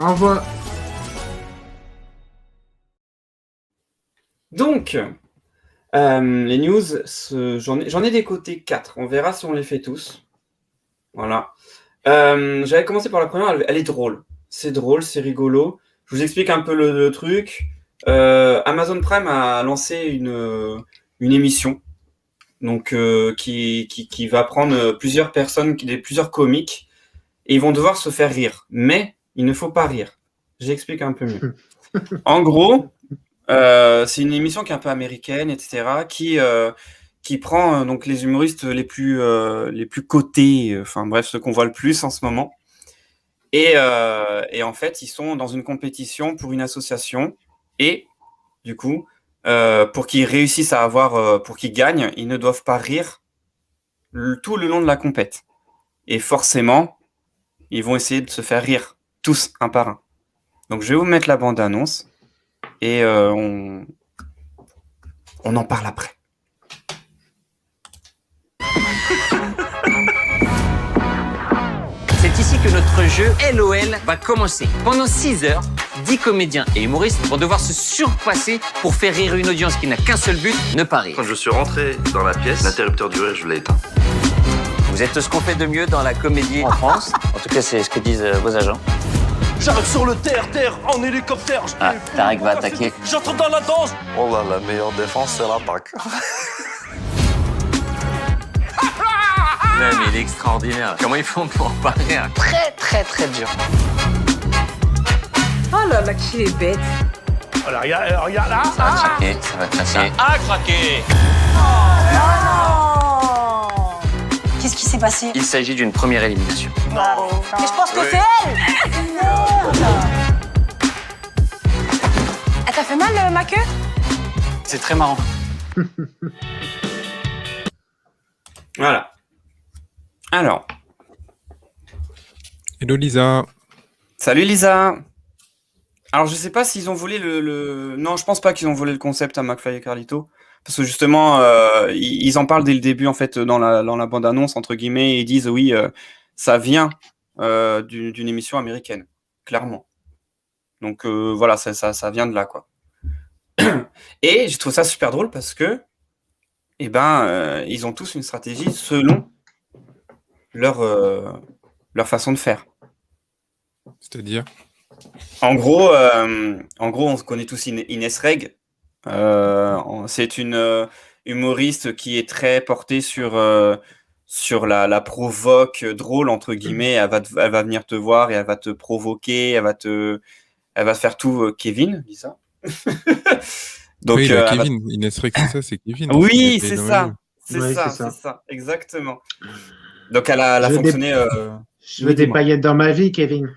Envoie. Donc, les news, j'en ai décoté 4. On verra si on les fait tous. Voilà. J'avais commencé par la première, elle est drôle. C'est drôle, c'est rigolo. Je vous explique un peu le truc. Amazon Prime a lancé une émission donc, qui va prendre plusieurs personnes, plusieurs comiques, et ils vont devoir se faire rire. Mais il ne faut pas rire. J'explique un peu mieux. En gros, c'est une émission qui est un peu américaine, etc., qui prend donc les humoristes les plus cotés, enfin bref, ceux qu'on voit le plus en ce moment. Et en fait, ils sont dans une compétition pour une association. Et du coup, pour qu'ils réussissent à avoir, pour qu'ils gagnent, ils ne doivent pas rire tout le long de la compète. Et forcément, ils vont essayer de se faire rire, tous un par un. Donc je vais vous mettre la bande-annonce et on en parle après. C'est ici que notre jeu LOL va commencer. Pendant 6 heures, 10 comédiens et humoristes vont devoir se surpasser pour faire rire une audience qui n'a qu'un seul but, ne pas rire. Quand je suis rentré dans la pièce, l'interrupteur du rire, je l'ai éteint. Vous êtes ce qu'on fait de mieux dans la comédie en France. En tout cas, c'est ce que disent vos agents. J'arrive sur le terre, en hélicoptère. Ah, Tarek va attaquer. J'entre dans la danse. Oh là, la meilleure défense, c'est l'attaque. Non, mais il est extraordinaire. Comment ils font pour pas rire? Très, très, très dur. Oh là là, qu'il est bête. Oh là, regarde là. Ça va craquer, ça va craquer. A craqué. Qu'est-ce qui s'est passé? Il s'agit d'une première élimination. Mais je pense que Oui. c'est elle. Elle t'a fait mal, ma queue? C'est très marrant. Voilà. Alors, Hello Lisa. salut Lisa. Alors, je sais pas s'ils ont volé Non, je pense pas qu'ils ont volé le concept à McFly et Carlito. Parce que justement, ils en parlent dès le début, en fait, dans la bande-annonce, entre guillemets, et ils disent, oui, ça vient d'une émission américaine, clairement. Donc, voilà, ça vient de là, quoi. Et je trouve ça super drôle parce que, ils ont tous une stratégie selon leur façon de faire. C'est-à-dire? En gros, on connaît tous Inès Reg. C'est une humoriste qui est très portée sur la provoque drôle, entre guillemets. Elle va venir te voir et elle va te provoquer, elle va faire tout. Kevin, dis ça. Donc, Oui, Kevin. Inès Reg, c'est ça, c'est Kevin. oui, Elle c'est dans les ça. jeux. C'est Ouais, ça, c'est ça. c'est ça, exactement. Donc, elle a Je veux fonctionné. Je veux des dis-moi. paillettes dans ma vie, Kevin.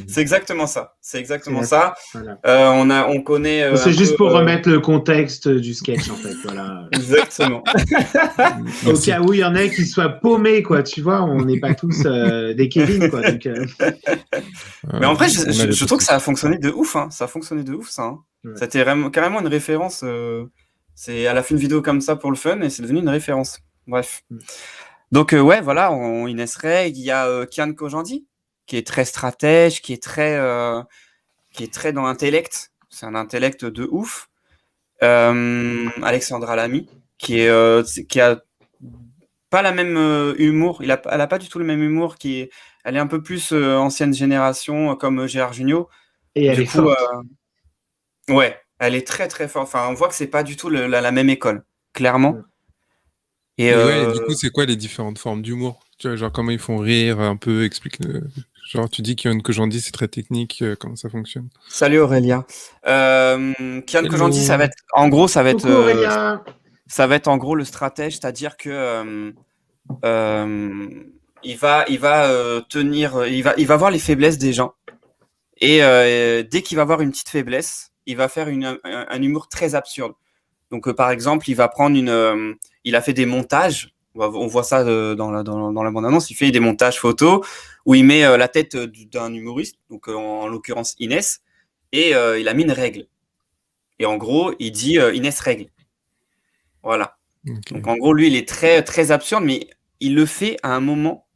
C'est exactement ça. C'est exactement C'est ça. Voilà. On connaît. C'est un juste peu, pour remettre le contexte du sketch, en fait. Voilà. Exactement. Au Merci. cas où il y en a qui soient paumés, quoi. Tu vois, on n'est pas tous des Kevin, quoi. Donc, Mais en vrai, On a les je trouve que petits. ça a fonctionné de ouf. Hein. Ça a fonctionné de ouf, ça. Hein. Ouais. C'était carrément une référence. Elle a fait une vidéo comme ça pour le fun et c'est devenu une référence. Bref. Donc, ouais, voilà, Inès Reg, il y a Kian Kojandi, qui est très stratège, qui est très dans l'intellect. C'est un intellect de ouf. Alexandra Lamy, qui a pas la même humour. Elle a pas du tout le même humour. Elle est un peu plus ancienne génération, comme Gérard Jugnot. et elle Du est coup, forte. ouais, elle est très très forte. Enfin, on voit que c'est pas du tout la même école, clairement. Ouais. Et Et ouais, du coup, c'est quoi les différentes formes d'humour? Tu vois, genre comment ils font rire un peu, explique. Genre, tu dis qu'il y en a que j'en dis, c'est très technique, comment ça fonctionne? salut Aurélien. Kian Kojandi, ça va être, en gros, Coucou Aurélien. ça va être en gros le stratège, c'est-à-dire que il va tenir, il va voir les faiblesses des gens. Et dès qu'il va voir une petite faiblesse, il va faire un humour très absurde. Donc, par exemple, il va prendre il a fait des montages. On voit ça dans la bande-annonce. Il fait des montages photos où il met la tête d'un humoriste, donc en l'occurrence Inès, et il a mis une règle. Et en gros, il dit Inès règle. Voilà. Ok. Donc, en gros, lui, il est très, très absurde, mais il le fait à un moment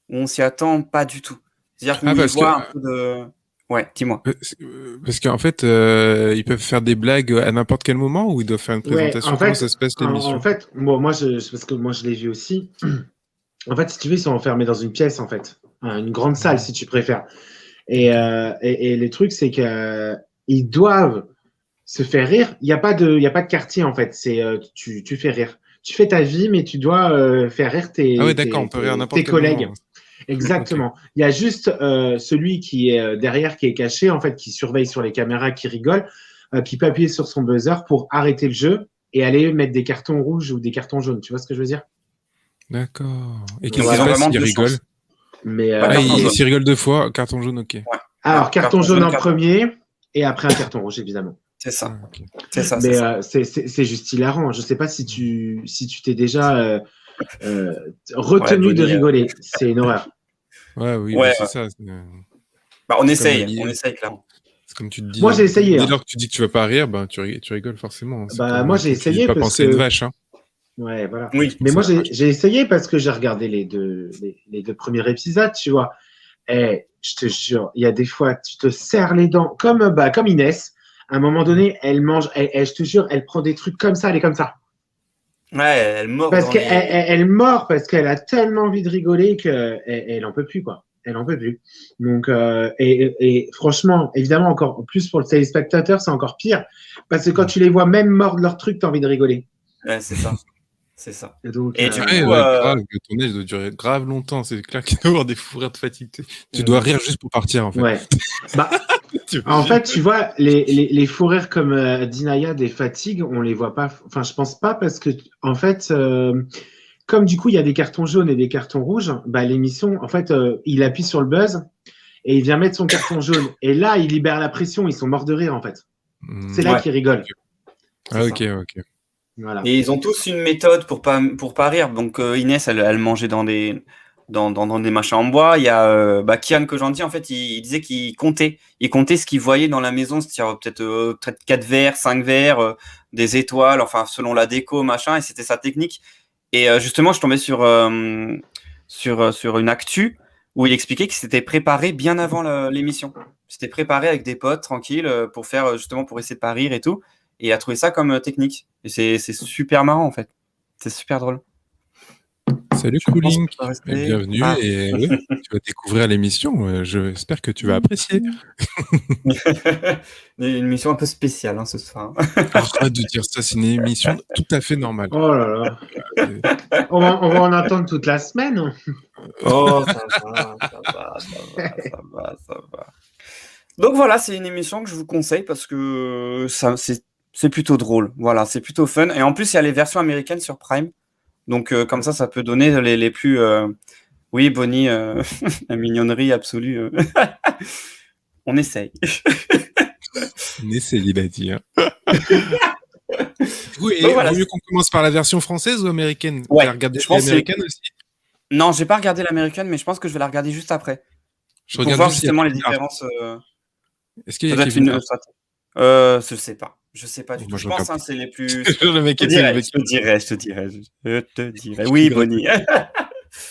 où on s'y attend pas du tout. C'est-à-dire Ah, qu'il parce voit que, un peu de... Ouais, dis-moi. parce qu'en fait, ils peuvent faire des blagues à n'importe quel moment ou ils doivent faire une Ouais, présentation? en Comment fait, ça se passe en, l'émission? en fait, parce que moi je l'ai vu aussi. En fait, si tu veux, ils sont enfermés dans une pièce, en fait. Une grande salle, si tu préfères. Et le truc, c'est que ils doivent se faire rire. Il y a pas de quartier, en fait. C'est tu fais rire. Tu fais ta vie, mais tu dois faire rire Ah ouais, d'accord, on peut rire à n'importe tes quel collègues. moment. Exactement. Il y a juste celui qui est derrière, qui est caché, en fait, qui surveille sur les caméras, qui rigole, qui peut appuyer sur son buzzer pour arrêter le jeu et aller mettre des cartons rouges ou des cartons jaunes. Tu vois ce que je veux dire? D'accord. Et Donc, qu'est-ce qui ils se ont passe vraiment s'ils deux rigolent? chances. Mais Bah, Ah, carton jaune. s'ils rigolent 2 fois, carton jaune, ok. Ouais. alors, carton jaune en carton- premier et après un carton rouge, évidemment. C'est ça. Ah, ok. C'est ça, Mais c'est ça. c'est juste hilarant. Je sais pas si tu t'es déjà retenu Ouais, de Bonnie, rigoler. C'est une horreur. Ouais, oui, Ouais, bah, c'est ouais. ça. Bah, on C'est comme essaye clairement. c'est comme tu te dis. Moi, j'ai essayé, Dès hein. lors que tu dis que tu vas pas rire, ben, tu rigoles forcément. C'est Bah, comme moi, j'ai quand tu dis essayé pas parce penser à une que. vache. Hein. Ouais, voilà. Oui. Mais moi, C'est la vache. j'ai essayé parce que j'ai regardé les deux premiers épisodes, tu vois. Et je te jure, il y a des fois, tu te serres les dents, comme Inès. À un moment donné, elle mange, je te jure, elle prend des trucs comme ça, elle est comme ça. Ouais, elle mord Parce dans qu'elle les... elle mord, parce qu'elle a tellement envie de rigoler qu'elle en peut plus, quoi. Elle en peut plus. Donc, et franchement, évidemment, encore plus pour le téléspectateur, c'est encore pire. Parce que quand tu les vois même mordre leur truc, t'as envie de rigoler. Ouais, c'est ça. C'est ça. Et donc, Et du Ouais, coup, ouais, grave, le tournage doit durer grave longtemps. C'est clair qu'il doit y avoir des fous rires de fatigue. Tu dois rire juste pour partir, en fait. ouais. Bah, Tu- en fait, tu vois, les fous rires comme d'Inaya, des fatigues, on les voit pas. Enfin, je pense pas parce que, en fait, comme du coup, il y a des cartons jaunes et des cartons rouges, bah, l'émission, en fait, il appuie sur le buzz et il vient mettre son carton jaune. Et là, il libère la pression, ils sont morts de rire, en fait. C'est là Ouais. qu'ils rigolent. Ah, c'est ok, ça. ok. Voilà. Et ils ont tous une méthode pour pas rire. Donc Inès, elle mangeait dans des machins en bois. Il y a Kian que j'en dis, en fait, il disait qu'il comptait. Il comptait ce qu'il voyait dans la maison, c'est-à-dire peut-être 4 verres, 5 verres, des étoiles, enfin selon la déco, machin. Et c'était sa technique. Et justement, je tombais sur une actu où il expliquait qu'il s'était préparé bien avant l'émission. Il s'était préparé avec des potes tranquilles pour faire justement pour essayer de pas rire et tout. Et il a trouvé ça comme technique. Et c'est super marrant en fait. C'est super drôle. Salut, Je pense Cooling. que je peux rester. Et bienvenue. Ah. Et ouais, tu vas découvrir l'émission. J'espère que tu vas apprécier. Une émission un peu spéciale ce soir. Arrête de dire ça. C'est une émission tout à fait normale. Oh là là. On va en attendre toute la semaine. Oh, ça va. Donc voilà, c'est une émission que je vous conseille parce que c'est plutôt drôle. Voilà, c'est plutôt fun. Et en plus, il y a les versions américaines sur Prime. Donc comme ça peut donner les plus... Oui, Bonnie, la mignonnerie absolue. On essaye. On essaye, il a dit. Hein. Oui, Donc, voilà. vaut mieux qu'on commence par la version française ou américaine? Ouais, Tu as regardé je pense l'américaine aussi? Non, j'ai pas regardé l'américaine, mais je pense que je vais la regarder juste après. Je Pour regarde voir juste justement les Kevin Hart. différences. Est-ce qu'il y Ça a doit être Kevin une... Hart? Je sais pas. Je sais pas du Moi, tout. je Je pense regarde. c'est les plus... Le mec Je était le mec. te dirai. Oui, Bonnie.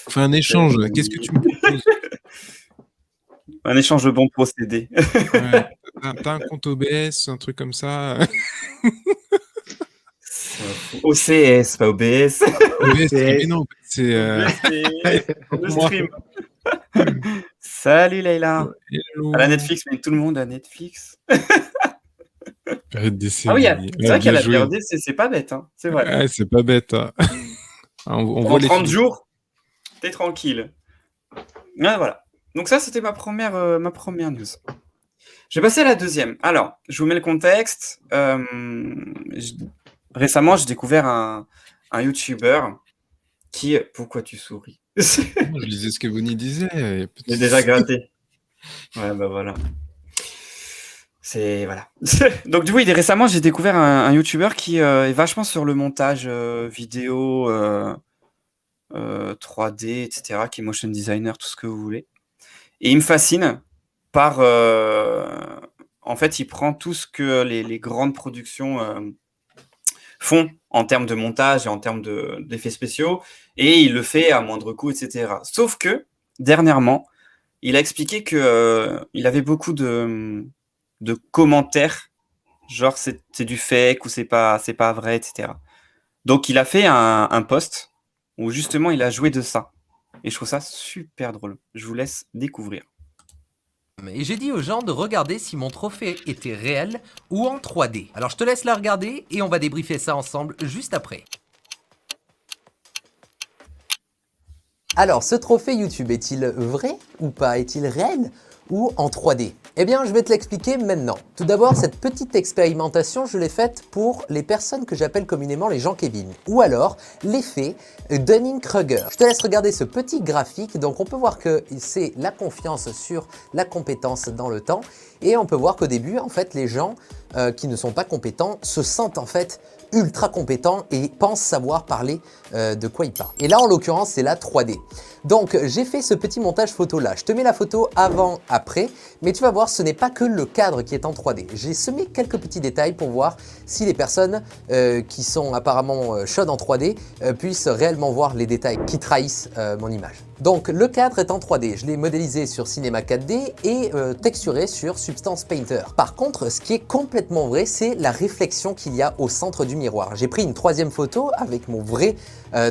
On fait un échange. Qu'est-ce que tu me proposes? Un échange de bons procédés. Ouais. T'as un compte OBS, un truc comme ça? OCS, pas OBS. OBS, mais non, c'est Le moi. stream. Salut Leïla. Hello. À la Netflix, mais tout le monde a Netflix. Période d'essai. Ah oui, c'est vrai qu'il y a la joué. période d'essai, c'est pas bête, hein. C'est vrai. Ouais, c'est pas bête. Hein. On voit En les 30 films. jours, t'es tranquille. Ouais, voilà. Donc ça, c'était ma première news. Je vais passer à la deuxième. Alors, je vous mets le contexte. Récemment, j'ai découvert un YouTuber qui... Pourquoi tu souris? Je lisais ce que Bonnie disait. J'ai déjà gratté. Ouais, bah voilà. C'est... Voilà. Donc du coup, récemment, j'ai découvert un YouTuber qui est vachement sur le montage vidéo, 3D, etc., qui est motion designer, tout ce que vous voulez. Et il me fascine par... en fait, il prend tout ce que les grandes productions font en termes de montage et en termes d'effets spéciaux, et il le fait à moindre coût, etc. Sauf que, dernièrement, il a expliqué que il avait beaucoup de commentaires, genre c'est du fake ou c'est pas vrai, etc. Donc il a fait un post où justement il a joué de ça. Et je trouve ça super drôle. Je vous laisse découvrir. Et j'ai dit aux gens de regarder si mon trophée était réel ou en 3D. Alors je te laisse la regarder et on va débriefer ça ensemble juste après. Alors ce trophée YouTube est-il vrai ou pas? Est-il réel ou en 3D? Eh bien, je vais te l'expliquer maintenant. Tout d'abord, cette petite expérimentation, je l'ai faite pour les personnes que j'appelle communément les gens Kevin, ou alors l'effet Dunning-Kruger. Je te laisse regarder ce petit graphique. Donc, on peut voir que c'est la confiance sur la compétence dans le temps, et on peut voir qu'au début, en fait, les gens qui ne sont pas compétents se sentent en fait ultra compétents et pensent savoir parler de quoi ils parlent. Et là, en l'occurrence, c'est la 3D. Donc, j'ai fait ce petit montage photo là. Je te mets la photo avant, après, mais tu vas voir, ce n'est pas que le cadre qui est en 3D. J'ai semé quelques petits détails pour voir si les personnes qui sont apparemment chaudes en 3D puissent réellement voir les détails qui trahissent mon image. Donc, le cadre est en 3D. Je l'ai modélisé sur Cinema 4D et texturé sur Substance Painter. Par contre, ce qui est complètement vrai, c'est la réflexion qu'il y a au centre du miroir. J'ai pris une troisième photo avec mon vrai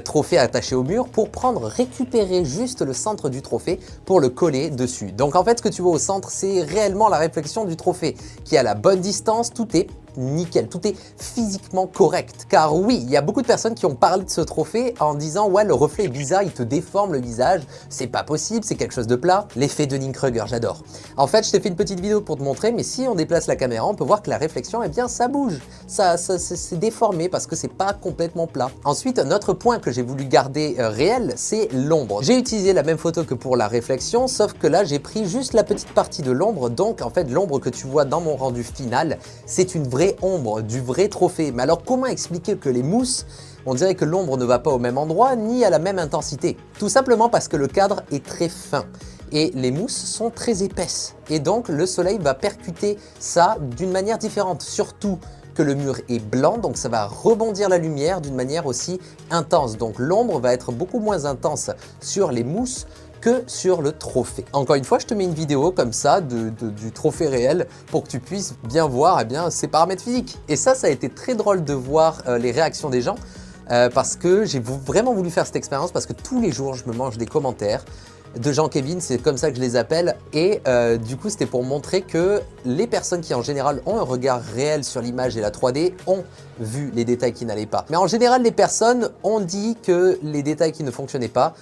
trophée attaché au mur pour récupérer juste le centre du trophée pour le coller dessus. Donc en fait, ce que tu vois au centre, c'est réellement la réflexion du trophée qui est à la bonne distance. Tout est nickel, tout est physiquement correct. Car oui, il y a beaucoup de personnes qui ont parlé de ce trophée en disant ouais, le reflet est bizarre, il te déforme le visage, c'est pas possible, c'est quelque chose de plat. L'effet de Dunning-Kruger, j'adore. En fait, je t'ai fait une petite vidéo pour te montrer, mais si on déplace la caméra, on peut voir que la réflexion, eh bien, ça bouge, ça c'est déformé parce que c'est pas complètement plat. Ensuite, un autre point que j'ai voulu garder réel, c'est l'ombre. J'ai utilisé la même photo que pour la réflexion, sauf que là, j'ai pris juste la petite partie de l'ombre, donc en fait, l'ombre que tu vois dans mon rendu final, c'est une vraie ombre, du vrai trophée. Mais alors comment expliquer que les mousses, on dirait que l'ombre ne va pas au même endroit ni à la même intensité? Tout simplement parce que le cadre est très fin et les mousses sont très épaisses. Et donc le soleil va percuter ça d'une manière différente, surtout que le mur est blanc, donc ça va rebondir la lumière d'une manière aussi intense. Donc l'ombre va être beaucoup moins intense sur les mousses que sur le trophée. Encore une fois, je te mets une vidéo comme ça du trophée réel pour que tu puisses bien voir ses paramètres physiques. Et ça a été très drôle de voir les réactions des gens parce que j'ai vraiment voulu faire cette expérience parce que tous les jours, je me mange des commentaires de gens Kevin, c'est comme ça que je les appelle, et du coup c'était pour montrer que les personnes qui en général ont un regard réel sur l'image et la 3D ont vu les détails qui n'allaient pas. Mais en général les personnes ont dit que les détails qui ne fonctionnaient pas,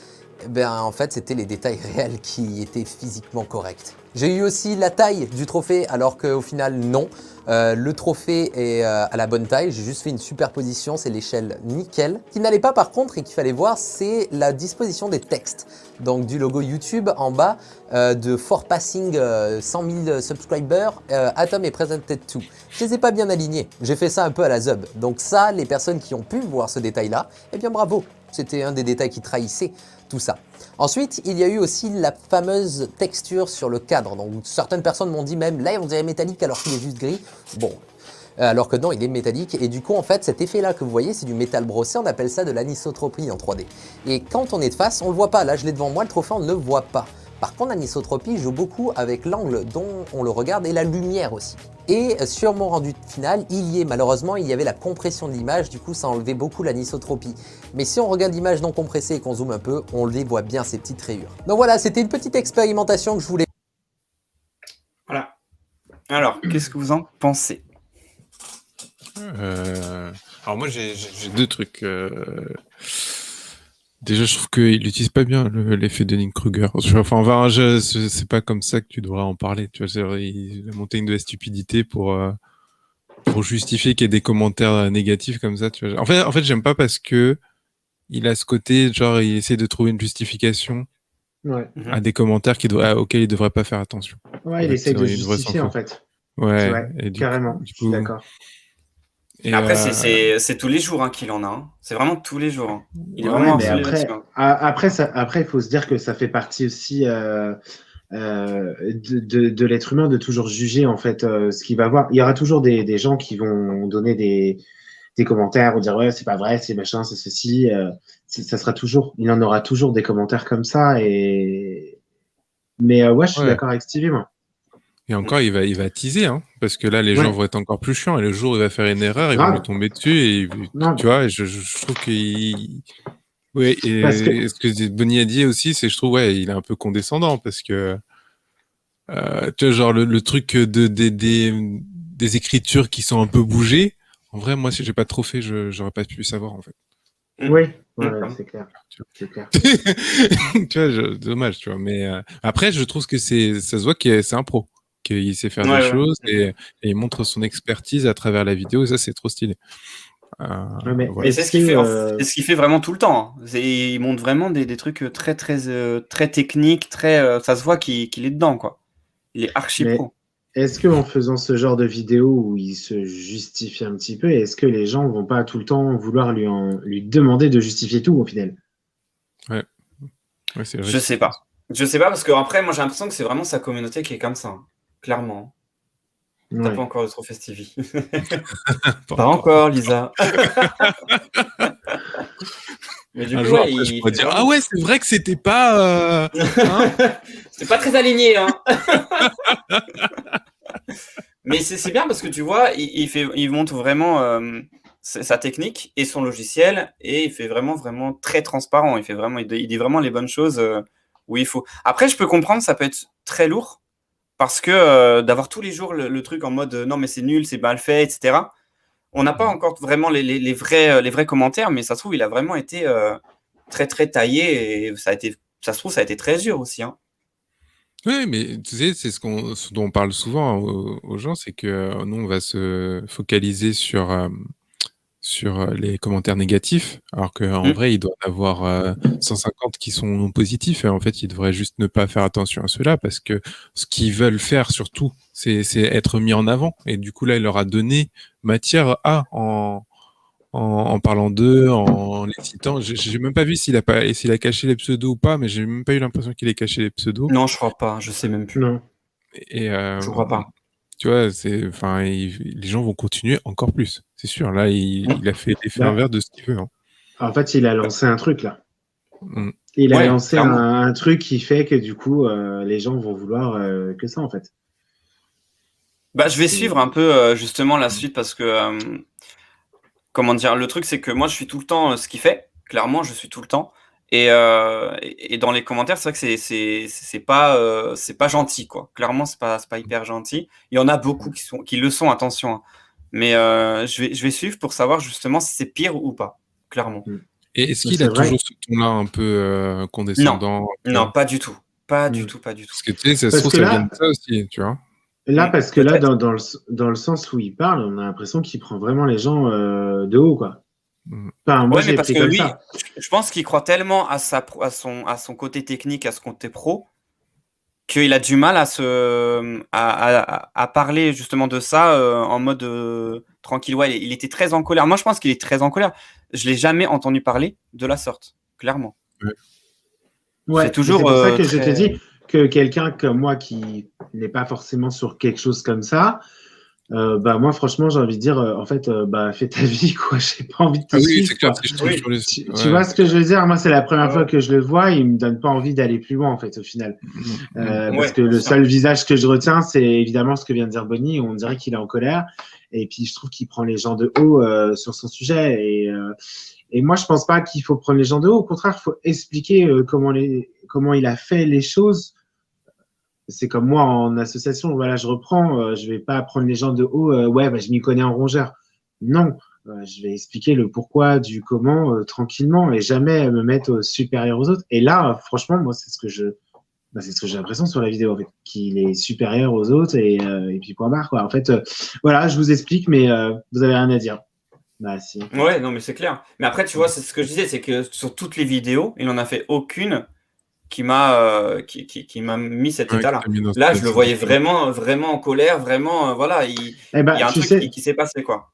en fait c'était les détails réels qui étaient physiquement corrects. J'ai eu aussi la taille du trophée alors qu'au final non. Le trophée est à la bonne taille, j'ai juste fait une superposition, c'est l'échelle nickel. Ce qui n'allait pas par contre et qu'il fallait voir, c'est la disposition des textes. Donc du logo YouTube en bas de For Passing 100 000 subscribers, Atom est presented to. Je les ai pas bien alignés, j'ai fait ça un peu à la Zub. Donc ça, les personnes qui ont pu voir ce détail-là, eh bien bravo, c'était un des détails qui trahissait tout ça. Ensuite, il y a eu aussi la fameuse texture sur le cadre. Donc certaines personnes m'ont dit même, là on dirait métallique alors qu'il est juste gris. Bon, alors que non, il est métallique. Et du coup, en fait, cet effet-là que vous voyez, c'est du métal brossé. On appelle ça de l'anisotropie en 3D. Et quand on est de face, on ne le voit pas. Là, je l'ai devant moi, le trophée, on ne le voit pas. Par contre, l'anisotropie joue beaucoup avec l'angle dont on le regarde et la lumière aussi. Et sur mon rendu final, malheureusement, il y avait la compression de l'image, du coup ça enlevait beaucoup l'anisotropie. Mais si on regarde l'image non compressée et qu'on zoome un peu, on les voit bien ces petites rayures. Donc voilà, c'était une petite expérimentation que je voulais. Voilà. Alors, qu'est-ce que vous en pensez? Alors moi j'ai deux trucs. Déjà, je trouve qu'il n'utilise pas bien l'effet Dunning-Kruger. Enfin, c'est pas comme ça que tu devrais en parler. Tu vois, il a monté une de la stupidité pour justifier qu'il y ait des commentaires négatifs comme ça. Tu vois. En fait, j'aime pas parce que il a ce côté, genre, il essaie de trouver une justification à des commentaires auxquels il devrait pas faire attention. Ouais, il essaie de justifier en fait. Ouais, carrément. Je suis d'accord. Et après, c'est tous les jours qu'il en a. Hein. C'est vraiment tous les jours. Hein. Il est vraiment après, il faut se dire que ça fait partie aussi de l'être humain de toujours juger en fait ce qu'il va voir. Il y aura toujours des gens qui vont donner des commentaires ou dire ouais c'est pas vrai, c'est machin, c'est ceci. Ça sera toujours. Il en aura toujours des commentaires comme ça et Mais ouais, je suis Ouais. d'accord avec Stevie, moi. Et encore, il va teaser, hein, parce que là, les Ouais. gens vont être encore plus chiants. Et le jour où il va faire une erreur, ils vont Grave. lui tomber dessus. Et Non. tu vois, je trouve qu'il. Oui, et Parce que- ce que Bonnie a dit aussi, c'est je trouve, ouais, il est un peu condescendant parce que, tu vois, genre le truc des écritures qui sont un peu bougées. En vrai, moi, si j'ai pas trop fait, j'aurais pas pu savoir, en fait. Oui, ouais, D'accord. c'est clair. C'est clair. Tu vois, dommage, tu vois. Mais après, je trouve que ça se voit que c'est un pro, qu'il sait faire Ouais, des ouais. choses et il montre son expertise à travers la vidéo. Et ça, c'est trop stylé. Ouais, mais Voilà. Et c'est ce qu'il fait, c'est ce qu'il fait vraiment tout le temps. Hein. Il montre vraiment des trucs très, très, très techniques, très, ça se voit qu'il est dedans, quoi. Il est archi Mais- pro. Est-ce qu'en faisant ce genre de vidéo où il se justifie un petit peu, est-ce que les gens vont pas tout le temps vouloir lui demander de justifier tout au final? Ouais, c'est vrai. Je sais pas. Je sais pas parce que après, moi j'ai l'impression que c'est vraiment sa communauté qui est comme ça, hein. Clairement. T'as Ouais. pas encore de trophée Stevie. Pas encore, Lisa. Mais du Un coup, jour ouais, après, je il pourrais fait dire vraiment- ah ouais, c'est vrai que c'était pas. Hein C'est pas très aligné, hein. Mais c'est bien parce que tu vois, il montre vraiment sa technique et son logiciel et il fait vraiment très transparent. Il dit vraiment les bonnes choses où il faut. Après, je peux comprendre, ça peut être très lourd parce que d'avoir tous les jours le truc en mode non mais c'est nul, c'est mal fait, etc. On n'a pas encore vraiment les vrais commentaires, mais ça se trouve il a vraiment été très très taillé et ça se trouve ça a été très dur aussi, hein. Oui, mais tu sais, c'est ce dont on parle souvent aux gens, c'est que nous, on va se focaliser sur les commentaires négatifs, alors qu'en Mm. vrai, il doit y en avoir 150 qui sont positifs, et en fait, ils devraient juste ne pas faire attention à ceux-là, parce que ce qu'ils veulent faire, surtout, c'est être mis en avant. Et du coup, là, il leur a donné matière en parlant d'eux, en les citant. J'ai même pas vu s'il a caché les pseudos ou pas, mais j'ai même pas eu l'impression qu'il ait caché les pseudos. Non, je crois pas, je sais même plus. Non. Et Je crois pas. tu vois, les gens vont continuer encore plus, c'est sûr. Là, il a fait l'effet Bah. inverse de ce qu'il veut, hein. En fait, il a lancé un truc là. Mm. Il a Ouais, lancé clairement. un truc qui fait que du coup, les gens vont vouloir que ça en fait. Bah, je vais suivre un peu justement la suite parce que comment dire, le truc c'est que moi je suis tout le temps ce qu'il fait. Clairement, je suis tout le temps. Et dans les commentaires, c'est vrai que c'est pas gentil quoi. Clairement, c'est pas hyper gentil. Il y en a beaucoup qui le sont, attention, hein. Mais je vais suivre pour savoir justement si c'est pire ou pas. Clairement. Et est-ce Mais qu'il c'est a vrai. toujours ce ton-là un peu condescendant? Non, pas du tout. Pas Mm. du tout, pas du tout. Parce que tu sais, ça se Parce trouve, que ça là- vient de ça aussi, tu vois. Là, parce que là, Peut-être. dans le sens où il parle, on a l'impression qu'il prend vraiment les gens de haut, quoi. Mm. Enfin, moi, Ouais, je mais l'ai parce pris que comme lui, ça. je pense qu'il croit tellement à son côté technique, à ce côté pro, qu'il a du mal à parler justement de ça en mode tranquille. Ouais, il était très en colère. Moi, je pense qu'il est très en colère. Je l'ai jamais entendu parler de la sorte, clairement. Ouais, C'est toujours c'est pour ça que je très- te dis que quelqu'un comme moi qui n'est pas forcément sur quelque chose comme ça, bah moi franchement j'ai envie de dire en fait bah fais ta vie quoi, j'ai pas envie de te Ah oui, suivre c'est clair, quoi. si je tombe Oui. sur les. Tu Ouais. vois ce que je veux dire? Moi c'est la première Ouais. fois que je le vois, il me donne pas envie d'aller plus loin en fait au final. Parce Ouais, que bien le sûr. seul visage que je retiens c'est évidemment ce que vient de dire Bonnie, on dirait qu'il est en colère et puis je trouve qu'il prend les gens de haut sur son sujet et moi je pense pas qu'il faut prendre les gens de haut, au contraire il faut expliquer comment il a fait les choses. C'est comme moi en association, voilà, je reprends, je vais pas prendre les gens de haut, ouais, bah, je m'y connais en rongeur. Non, je vais expliquer le pourquoi du comment tranquillement et jamais me mettre supérieur aux autres. Et là, franchement, moi, c'est ce que j'ai l'impression sur la vidéo, en fait, qu'il est supérieur aux autres et puis point barre, quoi. En fait, voilà, je vous explique, mais vous avez rien à dire. Bah, si. Ouais, non, mais c'est clair. Mais après, tu vois, c'est ce que je disais, c'est que sur toutes les vidéos, il n'en a fait aucune qui m'a mis cet Ouais, état-là. qui t'a mis dans Là, cette je le voyais situation. vraiment en colère, vraiment, voilà, il Eh ben, y a un tu truc sais, qui s'est passé, quoi.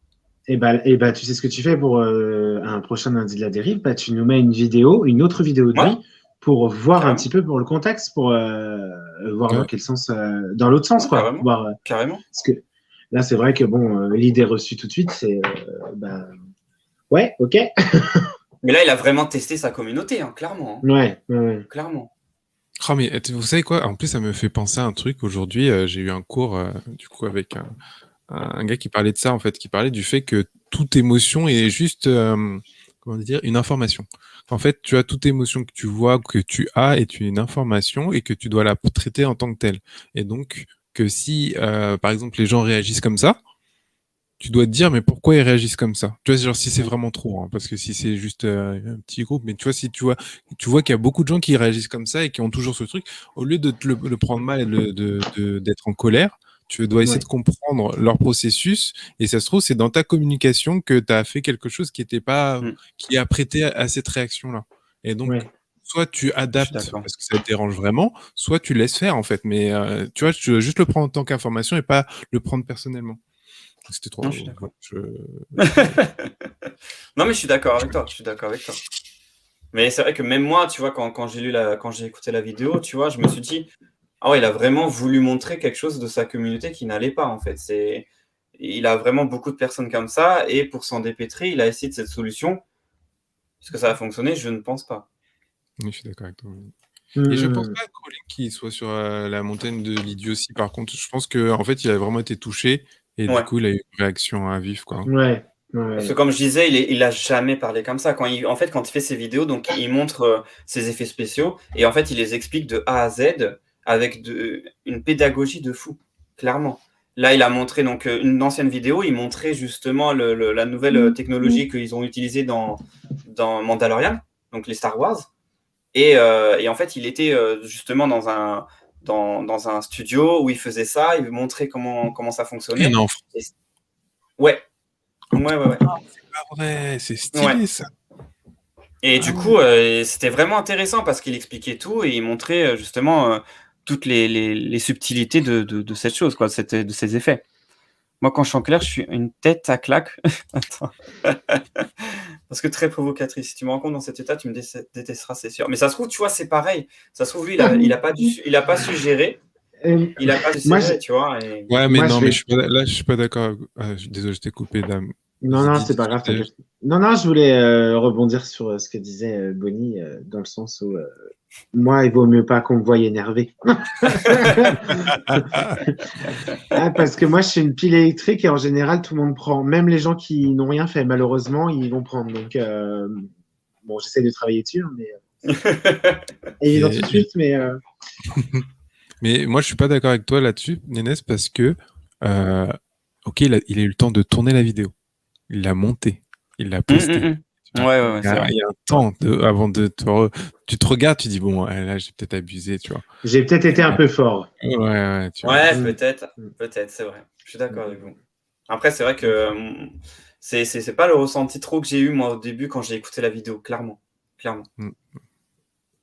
eh ben, tu sais ce que tu fais pour un prochain lundi de la dérive, bah, tu nous mets une autre vidéo de Ouais. lui pour voir un Carrément. petit peu pour le contexte, pour voir Ouais. dans quel sens, dans l'autre sens, Ouais, quoi. carrément. Voir, Carrément. parce que là, c'est vrai que bon, l'idée reçue tout de suite, c'est bah, ouais, ok, Mais là, il a vraiment testé sa communauté, hein, clairement, hein. ouais, ouais. Clairement. Oh, mais vous savez quoi? En plus, ça me fait penser à un truc. Aujourd'hui, j'ai eu un cours du coup avec un gars qui parlait de ça, en fait, qui parlait du fait que toute émotion est juste, comment dire, une information. En fait, tu as toute émotion que tu vois, que tu as, est une information et que tu dois la traiter en tant que telle. Et donc, que si, par exemple, les gens réagissent comme ça, tu dois te dire, mais pourquoi ils réagissent comme ça? Tu vois, genre, si c'est vraiment trop, hein, parce que si c'est juste un petit groupe, mais tu vois, si tu vois qu'il y a beaucoup de gens qui réagissent comme ça et qui ont toujours ce truc, au lieu de le prendre mal et d'être en colère, tu dois essayer Ouais, de comprendre leur processus, et ça se trouve, c'est dans ta communication que tu as fait quelque chose qui était pas, Mm. qui a prêté à cette réaction-là. Et donc, ouais. soit tu Je suis adaptes d'accord. parce que ça te dérange vraiment, soit tu laisses faire, en fait. Mais tu vois, tu dois juste le prendre en tant qu'information et pas le prendre personnellement. C'était trop. Non, je suis d'accord. Je- Non, mais je suis d'accord avec toi. Je suis d'accord avec toi. Mais c'est vrai que même moi, tu vois, quand j'ai écouté la vidéo, tu vois, je me suis dit, ah ouais, il a vraiment voulu montrer quelque chose de sa communauté qui n'allait pas, en fait. Il a vraiment beaucoup de personnes comme ça, et pour s'en dépêtrer, il a essayé de cette solution. Est-ce que ça a fonctionné? Je ne pense pas. Oui, je suis d'accord avec toi. Et je pense Hmm. pas que Rowling qui soit sur la montagne de l'idiotie. Par contre, je pense que en fait, il a vraiment été touché et du Ouais. coup, il a eu une réaction à vif, quoi. Ouais, Parce que ouais. comme je disais, il a jamais parlé comme ça. En fait, quand il fait ses vidéos, donc il montre ses effets spéciaux et en fait, il les explique de A à Z avec une pédagogie de fou, clairement. Là, il a montré donc une ancienne vidéo, il montrait justement la nouvelle technologie qu'ils ont utilisée dans Mandalorian, donc les Star Wars. Et en fait, il était justement dans un studio où il faisait ça, il montrait comment ça Il y en fonctionnait. a en France. Et- ouais, ouais. Ah ouais, c'est Ouais. stylé ça. Et Ah du ouais. coup, c'était vraiment intéressant parce qu'il expliquait tout et il montrait justement toutes les subtilités de cette chose, quoi, de ces effets. Moi, quand je suis en colère, je suis une tête à claque. Attends. Parce que très provocatrice. Si tu me rencontres dans cet état, tu me détesteras, c'est sûr. Mais ça se trouve, tu vois, c'est pareil. Ça se trouve, lui, il a pas su gérer. Euh, Il a pas su moi, gérer, tu vois. Et... Ouais, mais moi, non, je mais vais. je suis pas d'accord. Désolé, je t'ai coupé, dame. Non, Vas-y, non, dis c'est ce pas que grave, tu disais. t'inquiète. Non, non, je voulais rebondir sur ce que disait Bonnie, dans le sens où moi, il vaut mieux pas qu'on me voie énervé. Ah, parce que moi, je suis une pile électrique et en général, tout le monde prend. Même les gens qui n'ont rien fait, malheureusement, ils vont prendre. Donc, bon, j'essaie de travailler dessus, hein, mais évident tout de Et, suite, mais mais moi, je suis pas d'accord avec toi là-dessus, Nénès, parce que, euh, ok, il a eu le temps de tourner la vidéo. Il l'a montée. Il l'a postée. Tu vois. Ouais, c'est vrai. Il y a un temps avant de tu te regardes, tu dis, bon, là, j'ai peut-être abusé, tu vois. j'ai peut-être été un peu fort. Ouais, tu vois. Ouais, Mm. peut-être, c'est vrai. Je suis d'accord avec vous. Après, c'est vrai que c'est pas le ressenti trop que j'ai eu moi au début quand j'ai écouté la vidéo, clairement. Mm.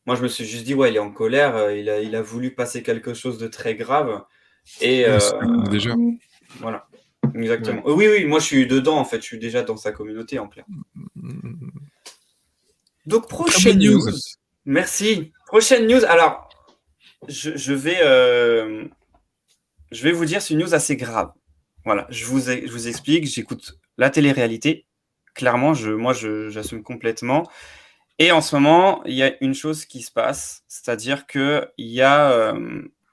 Moi, je me suis juste dit, ouais, il est en colère, il a voulu passer quelque chose de très grave. Et Mais ça, on est déjà. voilà, exactement. Ouais. Oui, moi je suis dedans en fait, je suis déjà dans sa communauté en clair. Donc, Très bonne prochaine news. news. Merci. Prochaine news. Alors, je vais vous dire, c'est une news assez grave. Voilà, je vous explique, j'écoute la télé-réalité. Clairement, j'assume complètement. Et en ce moment, il y a une chose qui se passe, c'est-à-dire qu'il y a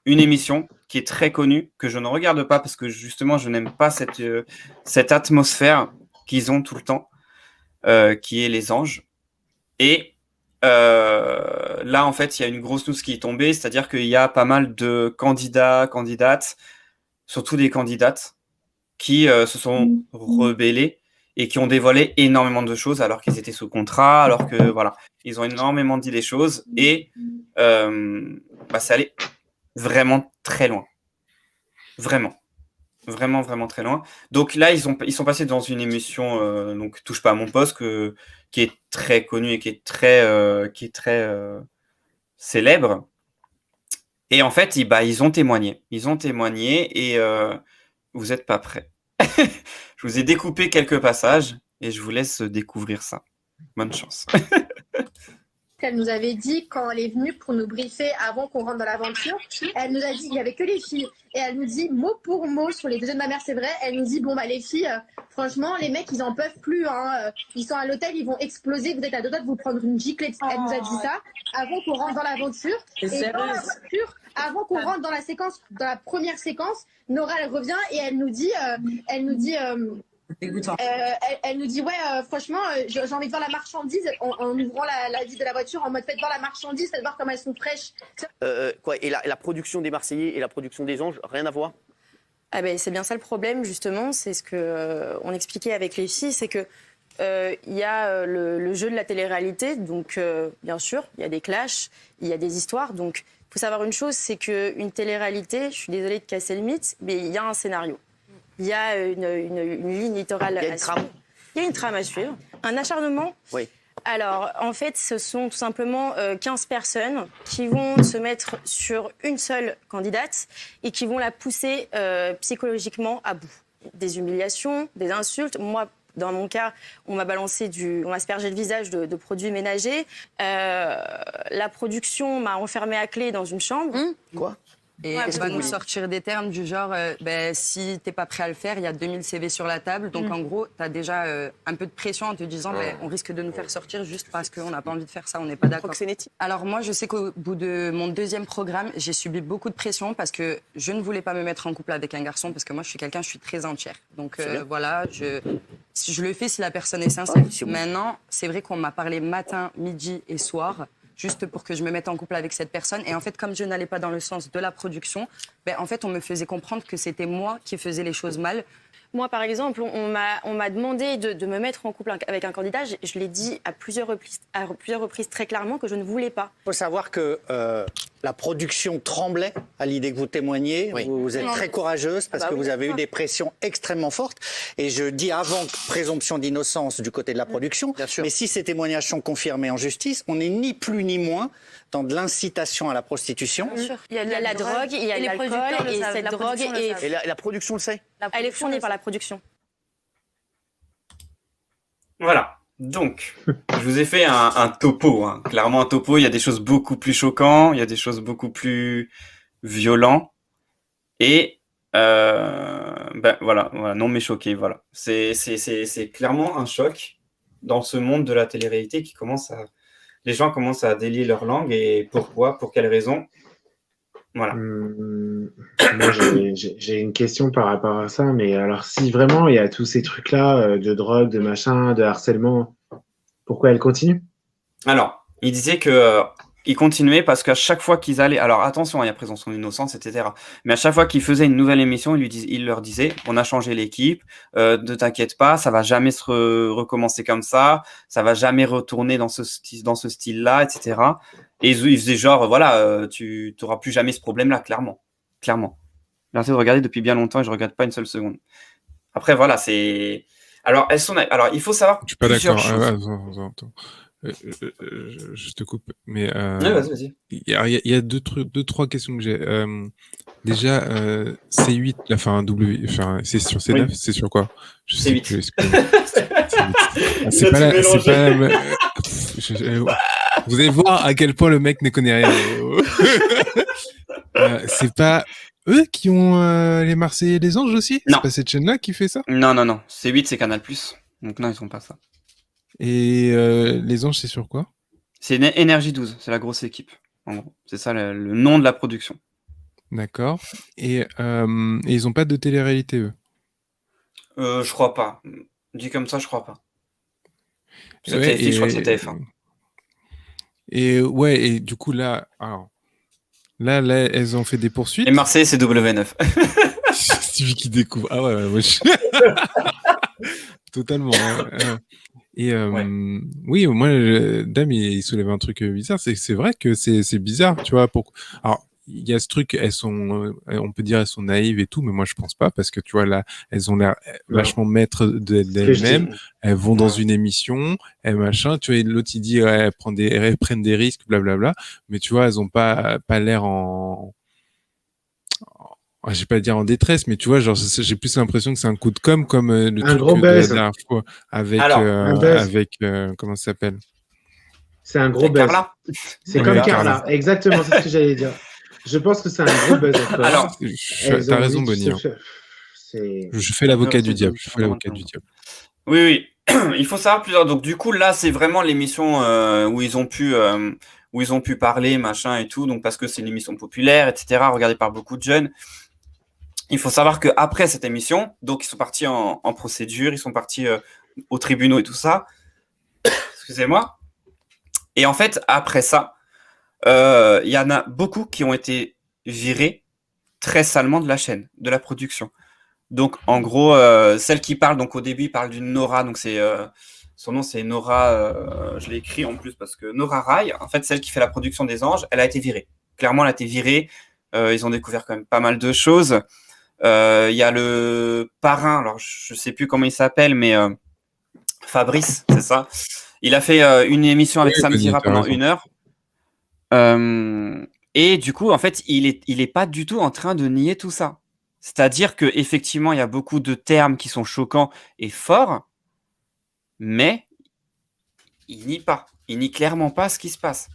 une émission qui est très connue, que je ne regarde pas parce que justement, je n'aime pas cette atmosphère qu'ils ont tout le temps, qui est Les Anges. Et là, en fait, il y a une grosse news qui est tombée, c'est-à-dire qu'il y a pas mal de candidats, candidates, surtout des candidates, qui se sont rebellés et qui ont dévoilé énormément de choses alors qu'ils étaient sous contrat, alors que voilà, ils ont énormément dit des choses et ça allait vraiment très loin. Vraiment très loin. Donc là, ils sont passés dans une émission, donc Touche pas à mon poste, qui est très connue et qui est très célèbre. Et en fait, ils ont témoigné. Ils ont témoigné et vous n'êtes pas prêts. Je vous ai découpé quelques passages et je vous laisse découvrir ça. Bonne chance. qu'elle nous avait dit quand elle est venue pour nous briefer avant qu'on rentre dans l'aventure. Elle nous a dit, il n'y avait que les filles. Et elle nous dit, mot pour mot, sur les deux yeux de ma mère, c'est vrai, elle nous dit, bon, bah les filles, franchement, les mecs, ils en peuvent plus. Hein. Ils sont à l'hôtel, ils vont exploser, vous êtes à deux doigts de vous prendre une giclée. Elle nous a dit ça avant qu'on rentre dans l'aventure. Et dans la voiture, avant qu'on rentre dans la séquence, dans la première séquence, Nora, elle revient et elle nous dit, elle nous dit, ouais, franchement, j'ai envie de voir la marchandise en ouvrant la vitre de la voiture, en mode faites voir la marchandise, faites voir comment elles sont fraîches. Et la production des Marseillais et la production des Anges, rien à voir? Ah ben, c'est bien ça le problème, justement. C'est ce que on expliquait avec les filles, c'est que il y a le jeu de la télé-réalité, donc bien sûr, il y a des clashs, il y a des histoires. Donc, il faut savoir une chose, c'est qu'une télé-réalité, je suis désolée de casser le mythe, mais il y a un scénario. Il y a une ligne littorale à suivre. Il y a une trame à suivre. Un acharnement. Oui. Alors, en fait, ce sont tout simplement 15 personnes qui vont se mettre sur une seule candidate et qui vont la pousser psychologiquement à bout. Des humiliations, des insultes. Moi, dans mon cas, on m'a aspergé le visage de produits ménagers. La production m'a enfermée à clé dans une chambre. Quoi? Et elle va nous sortir des termes du genre si t'es pas prêt à le faire, il y a 2000 CV sur la table. Donc en gros, t'as déjà un peu de pression en te disant on risque de nous faire sortir juste parce qu'on n'a pas envie de faire ça, on n'est pas d'accord. Alors moi, je sais qu'au bout de mon deuxième programme, j'ai subi beaucoup de pression parce que je ne voulais pas me mettre en couple avec un garçon parce que moi, je suis très entière. Donc voilà, je le fais si la personne est sincère. Maintenant, c'est vrai qu'on m'a parlé matin, midi et soir, juste pour que je me mette en couple avec cette personne. Et en fait, comme je n'allais pas dans le sens de la production, en fait, on me faisait comprendre que c'était moi qui faisais les choses mal. Moi, par exemple, on m'a demandé de me mettre en couple avec un candidat. Je l'ai dit à plusieurs reprises très clairement que je ne voulais pas. Il faut savoir que la production tremblait à l'idée que vous témoigniez. Oui. Vous êtes très courageuse parce que vous avez eu des pressions extrêmement fortes. Et je dis avant présomption d'innocence du côté de la production. Mais si ces témoignages sont confirmés en justice, on n'est ni plus ni moins dans de l'incitation à la prostitution. Bien sûr. Il y a la drogue, il y a l'alcool et cette drogue est... Et la production le sait? Elle est fournie par la production. Voilà. Donc, je vous ai fait un topo. Hein. Clairement, un topo. Il y a des choses beaucoup plus choquantes. Il y a des choses beaucoup plus violentes. Et voilà, non mais choqué. Voilà. C'est clairement un choc dans ce monde de la télé-réalité qui commence à... Les gens commencent à délier leur langue. Et pourquoi? Pour quelles raisons? Voilà. Moi, j'ai une question par rapport à ça, mais alors si vraiment il y a tous ces trucs-là de drogue, de machin, de harcèlement, pourquoi elle continue? Alors, il disait que il continuait parce qu'à chaque fois qu'ils allaient... Alors attention, il y a présomption d'innocence, etc. Mais à chaque fois qu'ils faisaient une nouvelle émission, il leur disait « On a changé l'équipe, ne t'inquiète pas, ça va jamais se recommencer comme ça, ça va jamais retourner dans ce style-là, etc. » Et ils faisaient genre, voilà, tu n'auras plus jamais ce problème-là, clairement. Clairement. J'ai arrêté de regarder depuis bien longtemps et je ne regarde pas une seule seconde. Après, voilà, c'est... Alors, il faut savoir Je suis pas plusieurs d'accord. choses. Attends. Je te coupe, mais Ouais, vas-y. il y a deux, trois questions que j'ai. Déjà, C8, enfin c'est sur C9, Oui. c'est sur quoi? Je sais C8. plus. excusez-moi. C'est pas vous allez voir à quel point le mec ne connaît rien. C'est pas eux qui ont les Marseillais et les Anges aussi? Non. C'est pas cette chaîne-là qui fait ça? Non. C8, c'est Canal+. Donc non, ils sont pas ça. Et les Anges, c'est sur quoi? C'est Énergie 12, c'est la grosse équipe. En gros, c'est ça le nom de la production. D'accord. Et ils ont pas de télé-réalité, eux? Je crois pas. Dit comme ça, je crois pas. C'est Ouais, TF1, je crois que c'est TF1. Et du coup, là, elles ont fait des poursuites. Et Marseille, c'est W9. C'est lui qui découvre. Ah ouais, totalement. Oui, moi, Dame, il soulève un truc bizarre. C'est vrai que c'est bizarre, tu vois. Alors, il y a ce truc, on peut dire elles sont naïves et tout, mais moi je pense pas parce que tu vois là, elles ont l'air vachement maîtres d'elles-mêmes. Elles vont dans une émission, machin. Tu vois, l'autre il dit elles prennent des risques, blablabla. Mais tu vois, elles ont pas l'air je vais pas dire en détresse, mais tu vois, genre j'ai plus l'impression que c'est un coup de com' comme le truc gros de la buzz. dernière fois avec Alors, comment ça s'appelle? C'est un gros Et buzz. Carla. C'est Ouais, comme Carla. Carla. Exactement, c'est ce que j'allais dire. Je pense que c'est un gros buzz. entre elles. Alors, Elles T'as ont raison, envie de Bonnie. se hein. faire- C'est... Je fais l'avocat Ouais, du c'est diable. bon, Je c'est fais l'avocat vraiment du diable. Oui, il faut savoir plusieurs. Donc du coup, là, c'est vraiment l'émission où ils ont pu parler, machin et tout. Donc parce que c'est une émission populaire, etc., regardée par beaucoup de jeunes. Il faut savoir que après cette émission, donc ils sont partis en procédure, ils sont partis aux tribunaux et tout ça. Excusez-moi. Et en fait, après ça, il y en a beaucoup qui ont été virés très salement de la chaîne, de la production. Donc, en gros, celle qui parle, donc au début, il parle d'une Nora, donc son nom c'est Nora, je l'ai écrit en plus parce que Nora Rai, en fait, celle qui fait la production des Anges, elle a été virée. Clairement, elle a été virée. Ils ont découvert quand même pas mal de choses. Il y a le parrain, alors je sais plus comment il s'appelle, mais Fabrice, c'est ça. Il a fait une émission avec Oui, Sam Bonnie, Zira t'as pendant raison. 1 heure. Et du coup, en fait, il est pas du tout en train de nier tout ça. C'est-à-dire que effectivement, il y a beaucoup de termes qui sont choquants et forts, mais il nie pas. Il nie clairement pas ce qui se passe.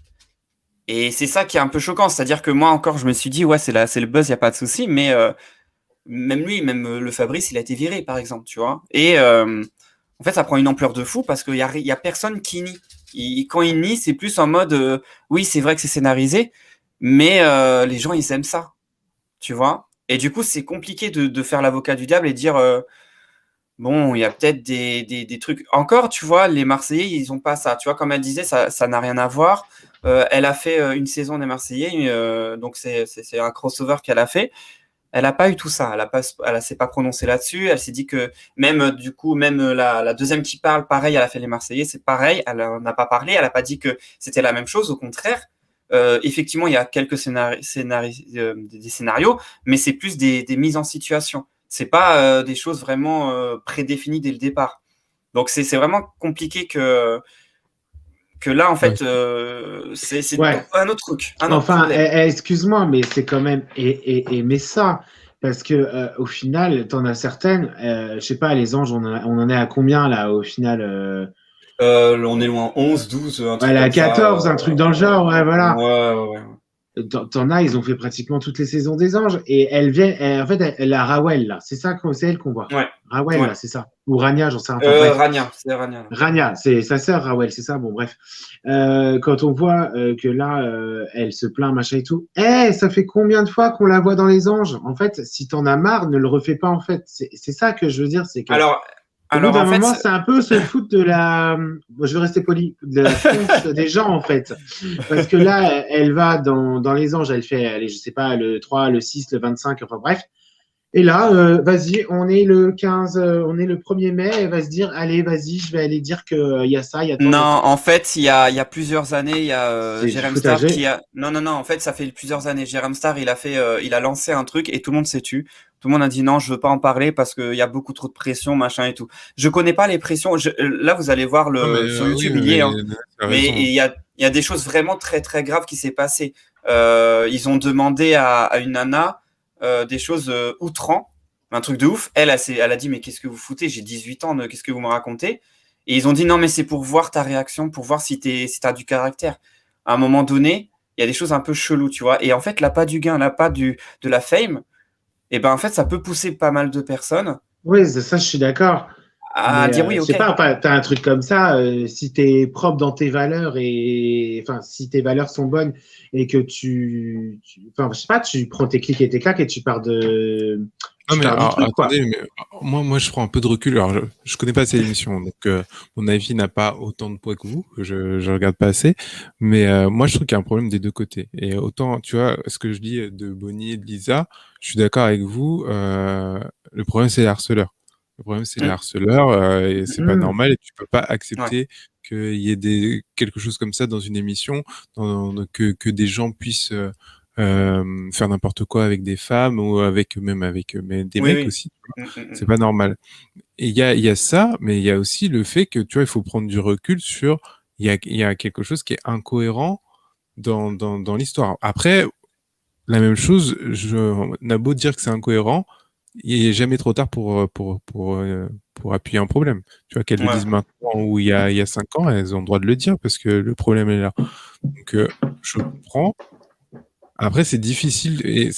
Et c'est ça qui est un peu choquant. C'est-à-dire que moi encore, je me suis dit, ouais, c'est le buzz, il n'y a pas de souci, mais même lui, même le Fabrice, il a été viré, par exemple, tu vois. Et en fait, ça prend une ampleur de fou parce qu'il y a personne qui nie. Quand il nie, c'est plus en mode, oui, c'est vrai que c'est scénarisé, mais les gens, ils aiment ça, tu vois. Et du coup, c'est compliqué de faire l'avocat du diable et dire, bon, il y a peut-être des trucs. Encore, tu vois, les Marseillais, ils ont pas ça. Tu vois, comme elle disait, ça n'a rien à voir. Elle a fait une saison des Marseillais, donc c'est un crossover qu'elle a fait. Elle n'a pas eu tout ça. Elle s'est pas prononcée là-dessus. Elle s'est dit que même du coup, même la deuxième qui parle, pareil, elle a fait les Marseillais, c'est pareil. Elle n'a pas parlé. Elle n'a pas dit que c'était la même chose. Au contraire, effectivement, il y a quelques des scénarios, mais c'est plus des mises en situation. C'est pas des choses vraiment prédéfinies dès le départ. Donc c'est vraiment compliqué que là, en fait, c'est Ouais. un autre truc. Un autre Enfin, problème. excuse-moi, mais c'est quand même aimer ça. Parce que au final, t'en as certaines, je sais pas, les anges, on en est à combien là au final On est loin, 11, 12, un truc Ouais, la comme ça. 14, un truc dans le genre, ouais, voilà. Ouais. T'en as, ils ont fait pratiquement toutes les saisons des anges. Et en fait, la Rawel, là, c'est ça, c'est elle qu'on voit. Ouais. Rawel, Ouais. là, c'est ça. Ou Rania, j'en sais rien. Enfin, bref. Rania, c'est Rania. Là. Rania, c'est sa sœur, Rawel, c'est ça. Bon, bref. Quand on voit que là, elle se plaint, machin et tout. Ça fait combien de fois qu'on la voit dans les anges? En fait, si t'en as marre, ne le refais pas, en fait. C'est ça que je veux dire, c'est que. Au bout d'un en fait, moment, c'est un peu se foutre de la. Je vais rester poli, de la tronche des gens, en fait. Parce que là, elle va dans les anges, elle fait, allez, je sais pas, le 3, le 6, le 25, enfin bref. Et là, vas-y, on est le 15, on est le 1er mai, elle va se dire, allez, vas-y, je vais aller dire qu'il y a ça, il y a non, en fait, il y a plusieurs années, il y a C'est Jérém du Star foutage. qui a. Non, en fait, ça fait plusieurs années. Jérém Star, il a lancé un truc et tout le monde s'est tu. Tout le monde a dit non, je veux pas en parler parce qu'il y a beaucoup trop de pression, machin et tout. Je connais pas les pressions. Là, vous allez voir Non, mais, sur YouTube, oui, il y est. mais Hein. t'as Mais raison. il y a des choses vraiment très très graves qui s'est passé. Ils ont demandé à une nana des choses outrant, un truc de ouf. Elle a dit mais qu'est-ce que vous foutez? J'ai 18 ans, qu'est-ce que vous me racontez? Et ils ont dit non mais c'est pour voir ta réaction, pour voir si t'as du caractère. À un moment donné, il y a des choses un peu cheloues, tu vois. Et en fait, l'appât du gain, l'appât de la fame, et ben en fait, ça peut pousser pas mal de personnes Oui, ça, je suis d'accord. à Mais dire oui, je ok. sais pas, t'as un truc comme ça, si t'es propre dans tes valeurs et enfin si tes valeurs sont bonnes et que enfin je sais pas, tu prends tes clics et tes claques et tu pars Non, mais du alors, truc, quoi. attendez, mais moi, je prends un peu de recul. Alors, je connais pas cette émission, donc mon avis n'a pas autant de poids que vous. Je regarde pas assez, mais moi, je trouve qu'il y a un problème des deux côtés. Et autant, tu vois, ce que je dis de Bonnie et de Lisa, je suis d'accord avec vous. Le problème, c'est les harceleurs. Le problème, c'est les harceleurs, et c'est pas normal. Et tu peux pas accepter qu'il y ait quelque chose comme ça dans une émission, que des gens puissent faire n'importe quoi avec des femmes ou mais des mecs aussi. C'est pas normal. Et il y a ça, mais il y a aussi le fait que tu vois, il faut prendre du recul sur il y a quelque chose qui est incohérent dans l'histoire. Après, la même chose, on a beau dire que c'est incohérent, il est jamais trop tard pour pour appuyer un problème. Tu vois, qu'elles le Ouais. disent maintenant ou il y a 5 ans, elles ont le droit de le dire parce que le problème est là. Donc, je comprends. Après, c'est difficile et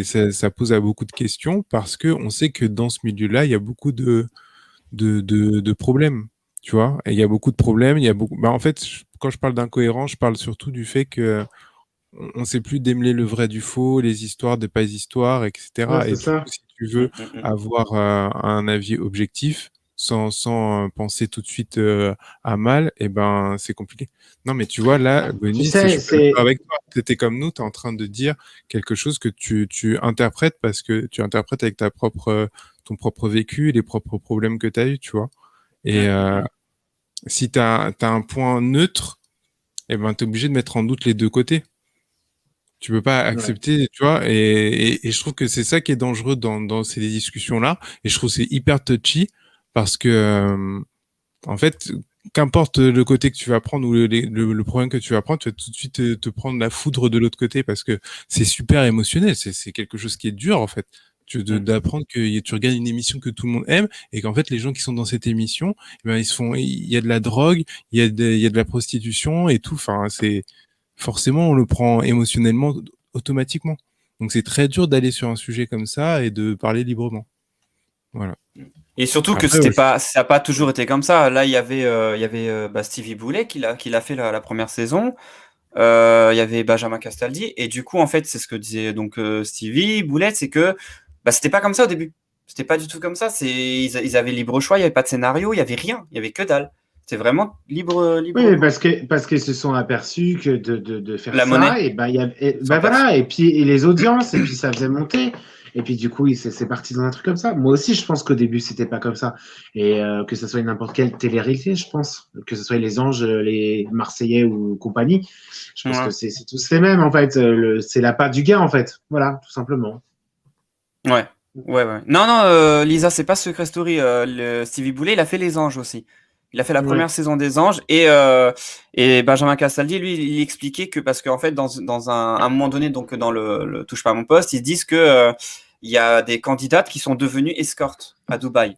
ça pose à beaucoup de questions parce que on sait que dans ce milieu-là, il y a beaucoup de problèmes, tu vois. Et il y a beaucoup de problèmes. Il y a beaucoup. Bah, en fait, quand je parle d'incohérence, je parle surtout du fait que on sait plus démêler le vrai du faux, les histoires des pas histoires, Ouais, etc. c'est Et du ça. coup, si tu veux avoir un avis objectif sans penser tout de suite à mal, et ben c'est compliqué. Non, mais tu vois, là, Tu Bonnie, je sais, suis pas d'accord avec toi. Tu étais comme nous, tu es en train de dire quelque chose que tu interprètes parce que tu interprètes avec ton propre vécu, les propres problèmes que tu as eu, tu vois. Et si tu as un point neutre, et ben, tu es obligé de mettre en doute les deux côtés. Tu peux pas Ouais. accepter, tu vois, et je trouve que c'est ça qui est dangereux dans ces discussions-là, et je trouve que c'est hyper touchy parce que, en fait, qu'importe le côté que tu vas prendre ou le problème que tu vas prendre, tu vas tout de suite te prendre la foudre de l'autre côté parce que c'est super émotionnel, c'est quelque chose qui est dur, en fait. D'apprendre que tu regardes une émission que tout le monde aime et qu'en fait les gens qui sont dans cette émission, eh ben il y a de la drogue, il y a de la prostitution et tout. Enfin, c'est forcément on le prend émotionnellement automatiquement. Donc c'est très dur d'aller sur un sujet comme ça et de parler librement. Voilà. Et surtout que Après, ça n'a pas toujours été comme ça. Là, il y avait Stevie Boulet qui l'a fait la première saison. Il y avait Benjamin Castaldi. Et du coup, en fait, c'est ce que disait donc Stevie Boulet, c'est que c'était pas comme ça au début. C'était pas du tout comme ça. Ils avaient libre choix. Il n'y avait pas de scénario. Il y avait rien. Il y avait que dalle. C'est vraiment libre. Oui, mais parce qu'ils se sont aperçus que de faire La ça, monnaie. et ben, Ils sont voilà, et puis et les audiences, et puis ça faisait monter. Et puis du coup, c'est parti dans un truc comme ça. Moi aussi, je pense qu'au début, c'était pas comme ça. Et que ce soit n'importe quelle télé-réalité, je pense. Que ce soit les Anges, les Marseillais ou compagnie. Je pense que c'est tous les mêmes, en fait. C'est la patte du gars, en fait. Voilà, tout simplement. Ouais. Non, Lisa, c'est pas Secret Story. Stevie Boulet, il a fait Les Anges aussi. Il a fait la première saison des Anges et Benjamin Castaldi, lui, il expliquait que parce qu'en fait, dans un moment donné, donc dans le Touche pas à mon poste, ils se disent que il y a des candidates qui sont devenues escortes à Dubaï.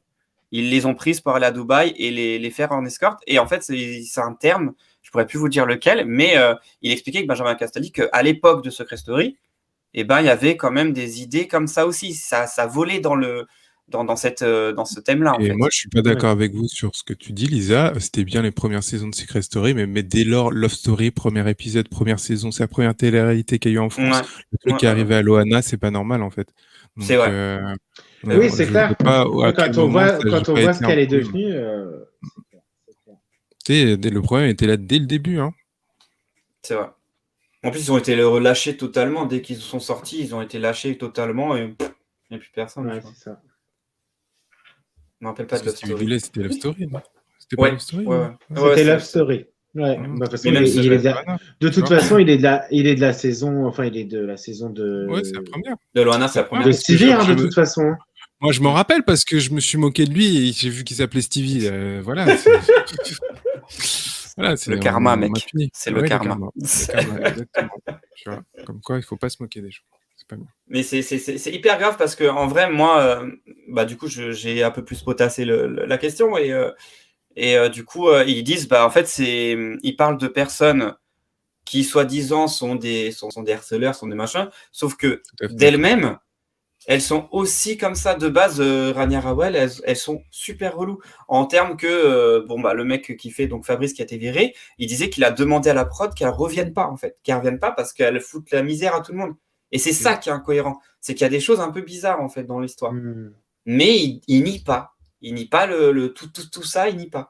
Ils les ont prises pour aller à Dubaï et les faire en escorte. Et en fait, c'est un terme, je pourrais plus vous dire lequel, mais il expliquait que Benjamin Castaldi, qu'à l'époque de Secret Story, il y avait quand même des idées comme ça aussi. Ça volait dans ce thème-là, en Et fait. moi, je suis pas d'accord avec vous sur ce que tu dis, Lisa. C'était bien les premières saisons de Secret Story, mais dès lors, Love Story, premier épisode, première saison, c'est la première télé-réalité qu'il y a eu en France. Le truc qui est arrivé à Loana, c'est pas normal, en fait. Donc, c'est vrai. Oui, c'est clair. Quand on voit ce qu'elle est devenue. Le problème était là dès le début. Hein. C'est vrai. En plus, ils ont été relâchés totalement. Dès qu'ils sont sortis, ils ont été lâchés totalement et il n'y a plus personne. Ouais, c'est ça. Je me rappelle pas de Love Story. C'était Love Story, non? C'était pas Love Story? C'était Love Story. Ouais. De toute façon, il est de la saison. Enfin, il est de la saison de. Ouais, c'est la première. De Loana, c'est la première. De Stevie, de toute façon. Moi, je m'en rappelle parce que je me suis moqué de lui et j'ai vu qu'il s'appelait Stevie. Voilà. Voilà, c'est le karma, mec. C'est le karma. Le karma, exactement. Tu vois, comme quoi, il faut pas se moquer des gens. C'est pas bien. Mais c'est hyper grave parce que en vrai, moi, du coup, j'ai un peu plus potassé la question et du coup, ils disent, en fait, ils parlent de personnes qui, soi-disant, sont des harceleurs, sont des machins, sauf que d'elles-mêmes, elles sont aussi comme ça de base. Rania Rawal, elles sont super reloues en termes que le mec qui fait donc Fabrice qui a été viré, il disait qu'il a demandé à la prod qu'elle revienne pas en fait, qu'elle revienne pas parce qu'elle fout la misère à tout le monde. Et c'est ça qui est incohérent, c'est qu'il y a des choses un peu bizarres en fait dans l'histoire. Mais il nie pas, tout ça, il nie pas.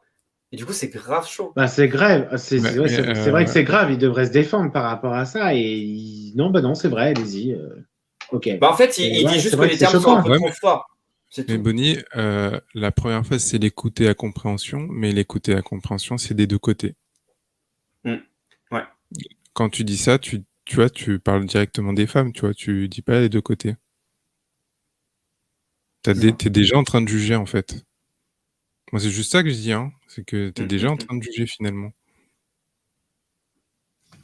Et du coup, c'est grave chaud. C'est grave. C'est vrai que c'est grave. Il devrait se défendre par rapport à ça. Et non, c'est vrai. Allez-y. Ok. En fait, il dit juste que les termes sont un peu trop forts. Mais Bonnie, la première phase, c'est l'écoute et la compréhension. Mais l'écoute et la compréhension, c'est des deux côtés. Ouais. Quand tu dis ça, tu vois, tu parles directement des femmes. Tu vois, tu dis pas les deux côtés. T'es déjà en train de juger, en fait. Moi, c'est juste ça que je dis. Hein. C'est que t'es déjà en train de juger, finalement.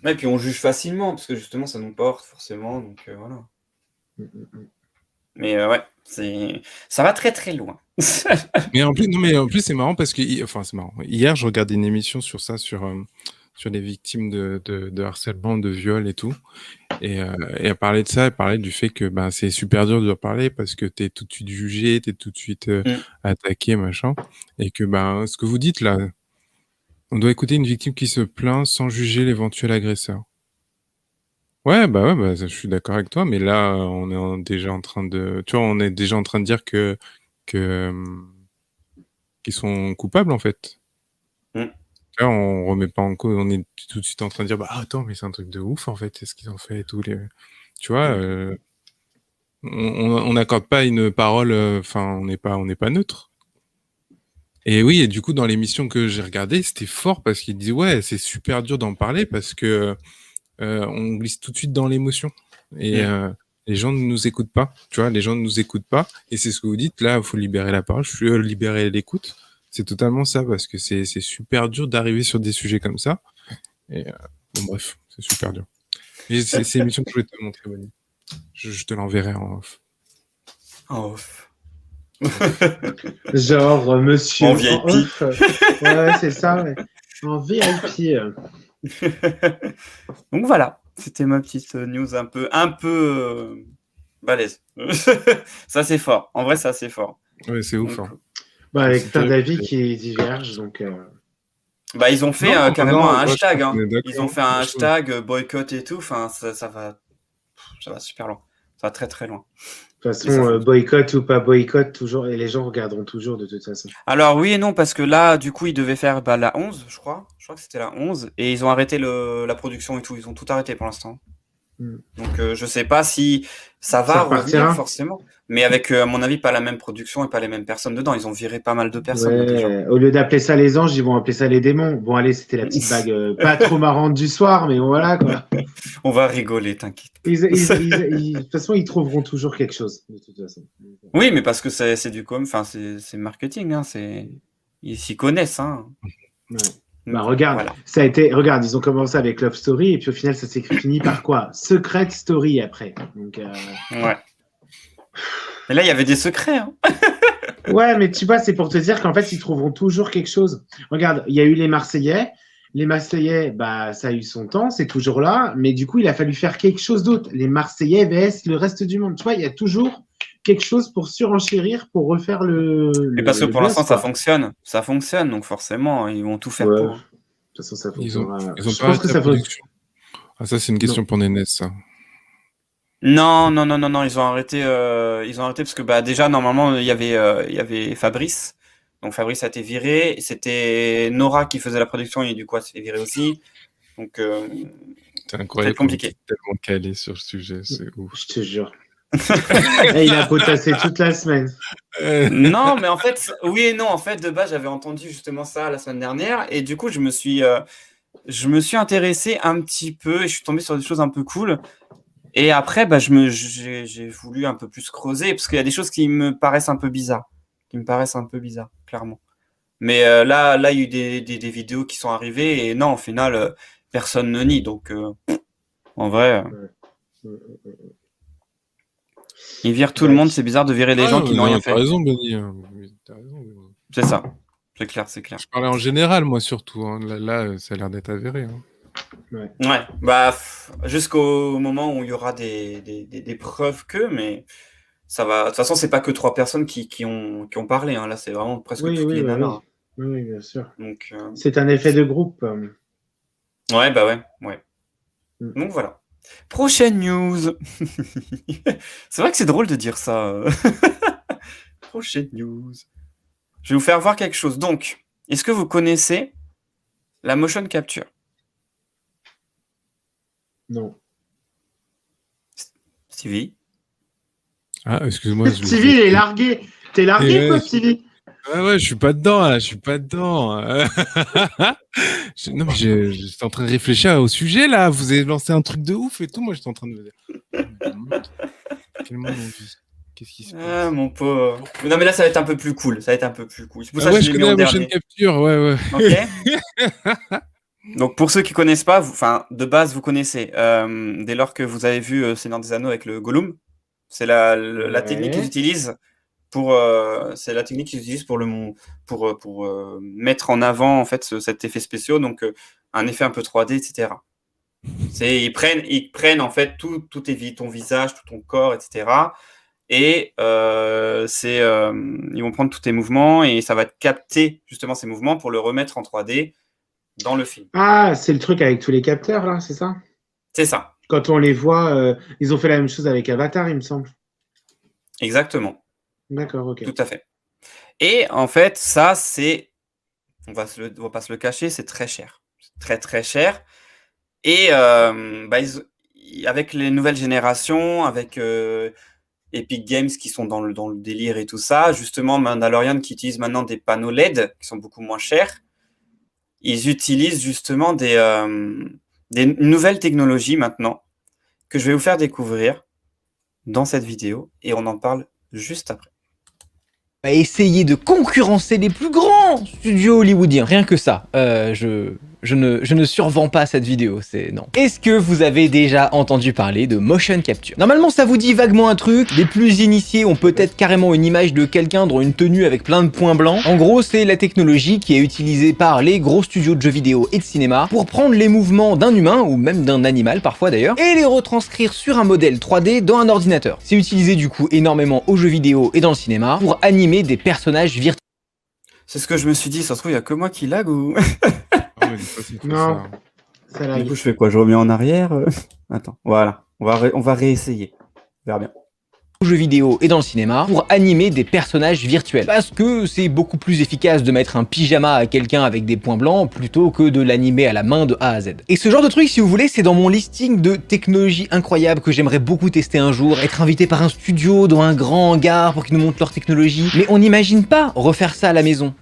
Et puis, on juge facilement, parce que justement, ça nous porte, forcément. Donc, voilà. Mais ouais, ça va très très loin. Mais en plus, non, mais en plus, c'est marrant parce que, enfin, c'est marrant. Hier, je regardais une émission sur ça, sur les victimes de harcèlement, de viol et tout. Et elle parlait de ça, elle parlait du fait que ben, c'est super dur de parler parce que t'es tout de suite jugé, t'es tout de suite attaqué, machin. Et que ben, ce que vous dites là, on doit écouter une victime qui se plaint sans juger l'éventuel agresseur. Ouais, je suis d'accord avec toi, mais là, on est déjà en train de, tu vois, on est déjà en train de dire que qu'ils sont coupables en fait. Là, on remet pas en cause, on est tout de suite en train de dire bah attends, mais c'est un truc de ouf en fait, c'est ce qu'ils ont fait et tout les, tu vois, on n'accorde pas une parole, enfin on n'est pas neutre. Et oui, et du coup dans l'émission que j'ai regardée, c'était fort parce qu'il disait ouais, c'est super dur d'en parler parce que on glisse tout de suite dans l'émotion et les gens ne nous écoutent pas, tu vois, les gens ne nous écoutent pas et c'est ce que vous dites là, il faut libérer la parole, libérer l'écoute. C'est totalement ça, parce que c'est super dur d'arriver sur des sujets comme ça. Et bon, bref, c'est super dur. Et c'est l'émission que je voulais te montrer, Bonnie. Je te l'enverrai en off. En off. Genre, monsieur. En VIP. Off. Ouais, c'est ça, ouais. En VIP. Donc voilà, c'était ma petite news un peu balèze. Ça, c'est fort. En vrai, c'est assez fort. Ouais, c'est ouf. Hein. Bah, avec plein d'avis qui divergent, donc. Bah, ils ont fait carrément un hashtag. Hein. Ils ont fait un hashtag boycott et tout. Enfin, ça va super loin. Ça va très très loin. De toute façon, boycott ou pas boycott, toujours, et les gens regarderont toujours de toute façon. Alors oui et non, parce que là, du coup, ils devaient faire la 11, je crois. Je crois que c'était la 11. Et ils ont arrêté la production et tout. Ils ont tout arrêté pour l'instant. Donc je sais pas si ça va revenir forcément. Mais avec, à mon avis, pas la même production et pas les mêmes personnes dedans. Ils ont viré pas mal de personnes. Ouais, déjà. au lieu d'appeler ça les anges, ils vont appeler ça les démons. Bon, allez, c'était la petite bague pas trop marrante du soir, mais voilà quoi. On va rigoler, t'inquiète. De toute façon, ils trouveront toujours quelque chose. De toute façon. Oui, mais parce que c'est du enfin, c'est marketing. Hein, ils s'y connaissent. Hein. Ouais. Bah regarde, voilà. Ça a été, regarde, ils ont commencé avec Love Story et puis au final ça s'est fini par quoi? Secret Story après. Donc, ouais. Mais là il y avait des secrets. Hein. Ouais, mais tu vois, c'est pour te dire qu'en fait ils trouveront toujours quelque chose. Regarde, il y a eu les Marseillais. Les Marseillais, bah ça a eu son temps, c'est toujours là, mais du coup il a fallu faire quelque chose d'autre. Les Marseillais vs le reste du monde. Tu vois, il y a toujours quelque chose pour surenchérir, pour refaire Mais parce que pour l'instant, ça fonctionne. Ça fonctionne, donc forcément, ils vont tout faire pour. De toute façon, ça fonctionnera. Ils ont pas arrêté la production. Ah, ça, c'est une question pour Nénès, ça. Non, ils ont arrêté parce que bah, déjà, normalement, il y avait Fabrice. Donc Fabrice a été viré. C'était Nora qui faisait la production et du coup, elle s'est fait virer aussi. Donc, c'est incroyable. Compliqué. Tellement calé sur le sujet, c'est ouf. Je te jure. Et il a potassé toute la semaine. Non, mais en fait, oui et non. En fait, de base, j'avais entendu justement ça la semaine dernière. Et du coup, je me suis intéressé un petit peu et je suis tombé sur des choses un peu cool. Et après, bah, j'ai voulu un peu plus creuser parce qu'il y a des choses qui me paraissent un peu bizarres. Clairement. Mais là, il y a eu des vidéos qui sont arrivées et non, au final, personne ne nie. Donc, en vrai... Ils virent tout le monde, c'est bizarre de virer des gens qui n'ont rien fait. T'as raison, Benny. C'est ça, c'est clair. Je parlais en général, moi, surtout. Hein. Là, ça a l'air d'être avéré. Hein. Ouais, bah, jusqu'au moment où il y aura des preuves mais ça va. De toute façon, c'est pas que 3 personnes qui ont parlé. Hein. Là, c'est vraiment presque toutes les nanas. Oui, bien sûr. Donc, c'est un effet de groupe. Ouais, bah ouais. Donc voilà. Prochaine news. C'est vrai que c'est drôle de dire ça. Prochaine news. Je vais vous faire voir quelque chose. Donc, est-ce que vous connaissez la motion capture? Non. Stevie? Ah, excuse-moi. Stevie, il est largué. T'es largué, quoi, Stevie? Ouais, je suis pas dedans, là. Je suis pas dedans. Non, mais j'étais en train de réfléchir au sujet, là. Vous avez lancé un truc de ouf et tout. Moi, j'étais en train de me dire. Quel monde on vit? Qu'est-ce qui se passe? Ah, mon pauvre. Non, mais là, ça va être un peu plus cool. C'est pour ça que je connais la motion capture. Ouais. Ok. Donc, pour ceux qui connaissent pas, de base, vous connaissez. Dès lors que vous avez vu Seigneur des Anneaux avec le Gollum, c'est la technique qu'ils utilisent c'est la technique qu'ils utilisent pour mettre en avant en fait cet effet spécial, donc un effet un peu 3D, etc. Ils prennent en fait tout ton visage, tout ton corps, etc. Et ils vont prendre tous tes mouvements et ça va capter justement ces mouvements pour le remettre en 3D dans le film. Ah, c'est le truc avec tous les capteurs, là, c'est ça? C'est ça. Quand on les voit, ils ont fait la même chose avec Avatar, il me semble. Exactement. D'accord, ok. Tout à fait. Et en fait, ça, on va pas se le cacher, c'est très cher. C'est très, très cher. Et avec les nouvelles générations, avec Epic Games qui sont dans le délire et tout ça, justement, Mandalorian qui utilise maintenant des panneaux LED qui sont beaucoup moins chers, ils utilisent justement des nouvelles technologies maintenant que je vais vous faire découvrir dans cette vidéo et on en parle juste après. Essayer de concurrencer les plus grands studios hollywoodiens. Rien que ça. Je ne survends pas cette vidéo, non. Est-ce que vous avez déjà entendu parler de motion capture? Normalement, ça vous dit vaguement un truc. Les plus initiés ont peut-être carrément une image de quelqu'un dans une tenue avec plein de points blancs. En gros, c'est la technologie qui est utilisée par les gros studios de jeux vidéo et de cinéma pour prendre les mouvements d'un humain, ou même d'un animal parfois d'ailleurs, et les retranscrire sur un modèle 3D dans un ordinateur. C'est utilisé du coup énormément aux jeux vidéo et dans le cinéma pour animer des personnages virtuels. C'est ce que je me suis dit, ça se trouve, il n'y a que moi qui lag ou... Non, ça lag. Du coup, je fais quoi? Je remets en arrière Attends, voilà. On va réessayer. On verra bien. Aux jeux vidéo et dans le cinéma pour animer des personnages virtuels. Parce que c'est beaucoup plus efficace de mettre un pyjama à quelqu'un avec des points blancs plutôt que de l'animer à la main de A à Z. Et ce genre de truc, si vous voulez, c'est dans mon listing de technologies incroyables que j'aimerais beaucoup tester un jour, être invité par un studio dans un grand hangar pour qu'ils nous montrent leur technologie. Mais on n'imagine pas refaire ça à la maison.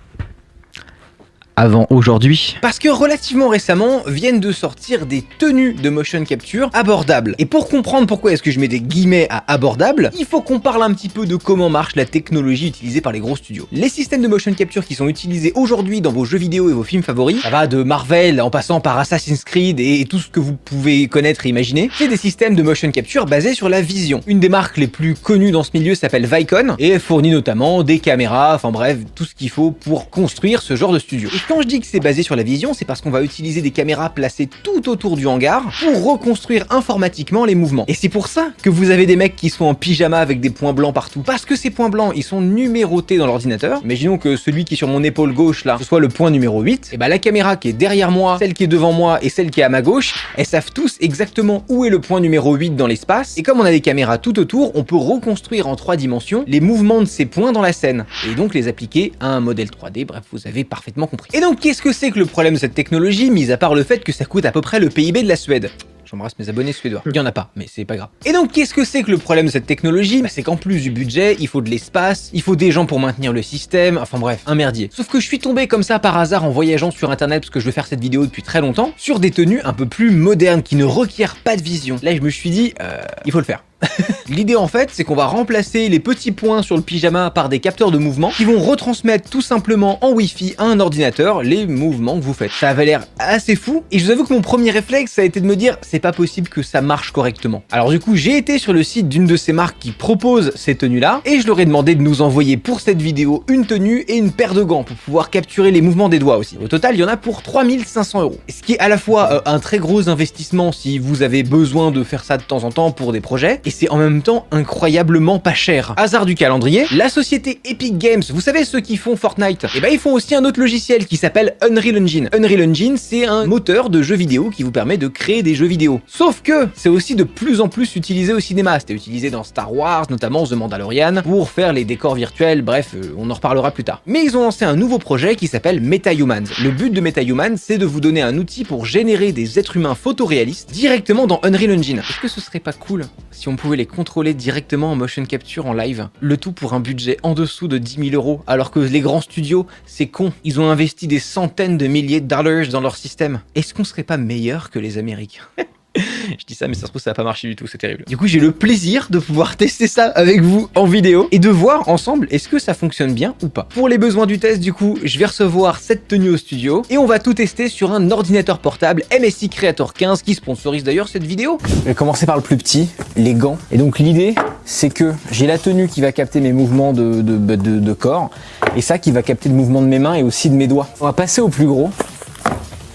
Avant aujourd'hui. Parce que relativement récemment viennent de sortir des tenues de motion capture abordables. Et pour comprendre pourquoi est-ce que je mets des guillemets à abordable, il faut qu'on parle un petit peu de comment marche la technologie utilisée par les gros studios. Les systèmes de motion capture qui sont utilisés aujourd'hui dans vos jeux vidéo et vos films favoris, ça va de Marvel en passant par Assassin's Creed et tout ce que vous pouvez connaître et imaginer, c'est des systèmes de motion capture basés sur la vision. Une des marques les plus connues dans ce milieu s'appelle Vicon et fournit notamment des caméras, enfin bref, tout ce qu'il faut pour construire ce genre de studio. Et quand je dis que c'est basé sur la vision, c'est parce qu'on va utiliser des caméras placées tout autour du hangar pour reconstruire informatiquement les mouvements. Et c'est pour ça que vous avez des mecs qui sont en pyjama avec des points blancs partout. Parce que ces points blancs, ils sont numérotés dans l'ordinateur. Imaginons que celui qui est sur mon épaule gauche là, ce soit le point numéro 8. Et bah la caméra qui est derrière moi, celle qui est devant moi et celle qui est à ma gauche, elles savent tous exactement où est le point numéro 8 dans l'espace. Et comme on a des caméras tout autour, on peut reconstruire en 3 dimensions les mouvements de ces points dans la scène. Et donc les appliquer à un modèle 3D, bref, vous avez parfaitement compris. Et donc qu'est-ce que c'est que le problème de cette technologie, mis à part le fait que ça coûte à peu près le PIB de la Suède? J'embrasse mes abonnés suédois. Il y en a pas, mais c'est pas grave. Et donc, qu'est-ce que c'est que le problème de cette technologie? Bah, c'est qu'en plus du budget, il faut de l'espace, il faut des gens pour maintenir le système, enfin bref, un merdier. Sauf que je suis tombé comme ça par hasard en voyageant sur internet, parce que je veux faire cette vidéo depuis très longtemps, sur des tenues un peu plus modernes, qui ne requièrent pas de vision. Là, je me suis dit, il faut le faire. L'idée en fait, c'est qu'on va remplacer les petits points sur le pyjama par des capteurs de mouvement qui vont retransmettre tout simplement en Wi-Fi à un ordinateur les mouvements que vous faites. Ça avait l'air assez fou et je vous avoue que mon premier réflexe ça a été de me dire c'est pas possible que ça marche correctement. Alors du coup j'ai été sur le site d'une de ces marques qui propose ces tenues là et je leur ai demandé de nous envoyer pour cette vidéo une tenue et une paire de gants pour pouvoir capturer les mouvements des doigts aussi. Au total il y en a pour 3500 €. Ce qui est à la fois un très gros investissement si vous avez besoin de faire ça de temps en temps pour des projets et c'est en même temps incroyablement pas cher. Hasard du calendrier, la société Epic Games, vous savez ceux qui font Fortnite, et ben ils font aussi un autre logiciel qui s'appelle Unreal Engine. Unreal Engine c'est un moteur de jeux vidéo qui vous permet de créer des jeux vidéo. Sauf que c'est aussi de plus en plus utilisé au cinéma, c'était utilisé dans Star Wars, notamment The Mandalorian, pour faire les décors virtuels, bref, on en reparlera plus tard. Mais ils ont lancé un nouveau projet qui s'appelle MetaHumans. Le but de MetaHumans c'est de vous donner un outil pour générer des êtres humains photoréalistes directement dans Unreal Engine. Est-ce que ce serait pas cool si on pouvait les contrôler directement en motion capture en live? Le tout pour un budget en dessous de 10 000 €, alors que les grands studios, c'est con, ils ont investi des centaines de milliers de dollars dans leur système. Est-ce qu'on serait pas meilleur que les Américains? Je dis ça, mais ça se trouve, ça va pas marcher du tout, c'est terrible. Du coup, j'ai le plaisir de pouvoir tester ça avec vous en vidéo et de voir ensemble est-ce que ça fonctionne bien ou pas. Pour les besoins du test, du coup, je vais recevoir cette tenue au studio et on va tout tester sur un ordinateur portable MSI Creator 15 qui sponsorise d'ailleurs cette vidéo. Je vais commencer par le plus petit, les gants. Et donc, l'idée, c'est que j'ai la tenue qui va capter mes mouvements de corps et ça qui va capter le mouvement de mes mains et aussi de mes doigts. On va passer au plus gros,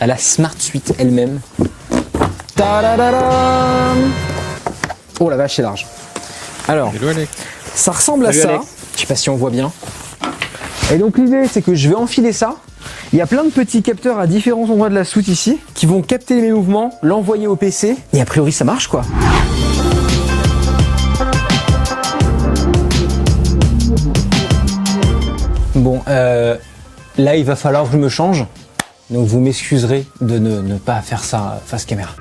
à la Smart Suite elle-même. Ta-da-da-dam. Oh la vache, c'est large. Alors, ça ressemble à ça. Je sais pas si on voit bien. Et donc l'idée, c'est que je vais enfiler ça. Il y a plein de petits capteurs à différents endroits de la soute ici qui vont capter mes mouvements, l'envoyer au PC. Et a priori, ça marche quoi. Bon, là, il va falloir que je me change. Donc vous m'excuserez de ne pas faire ça face caméra.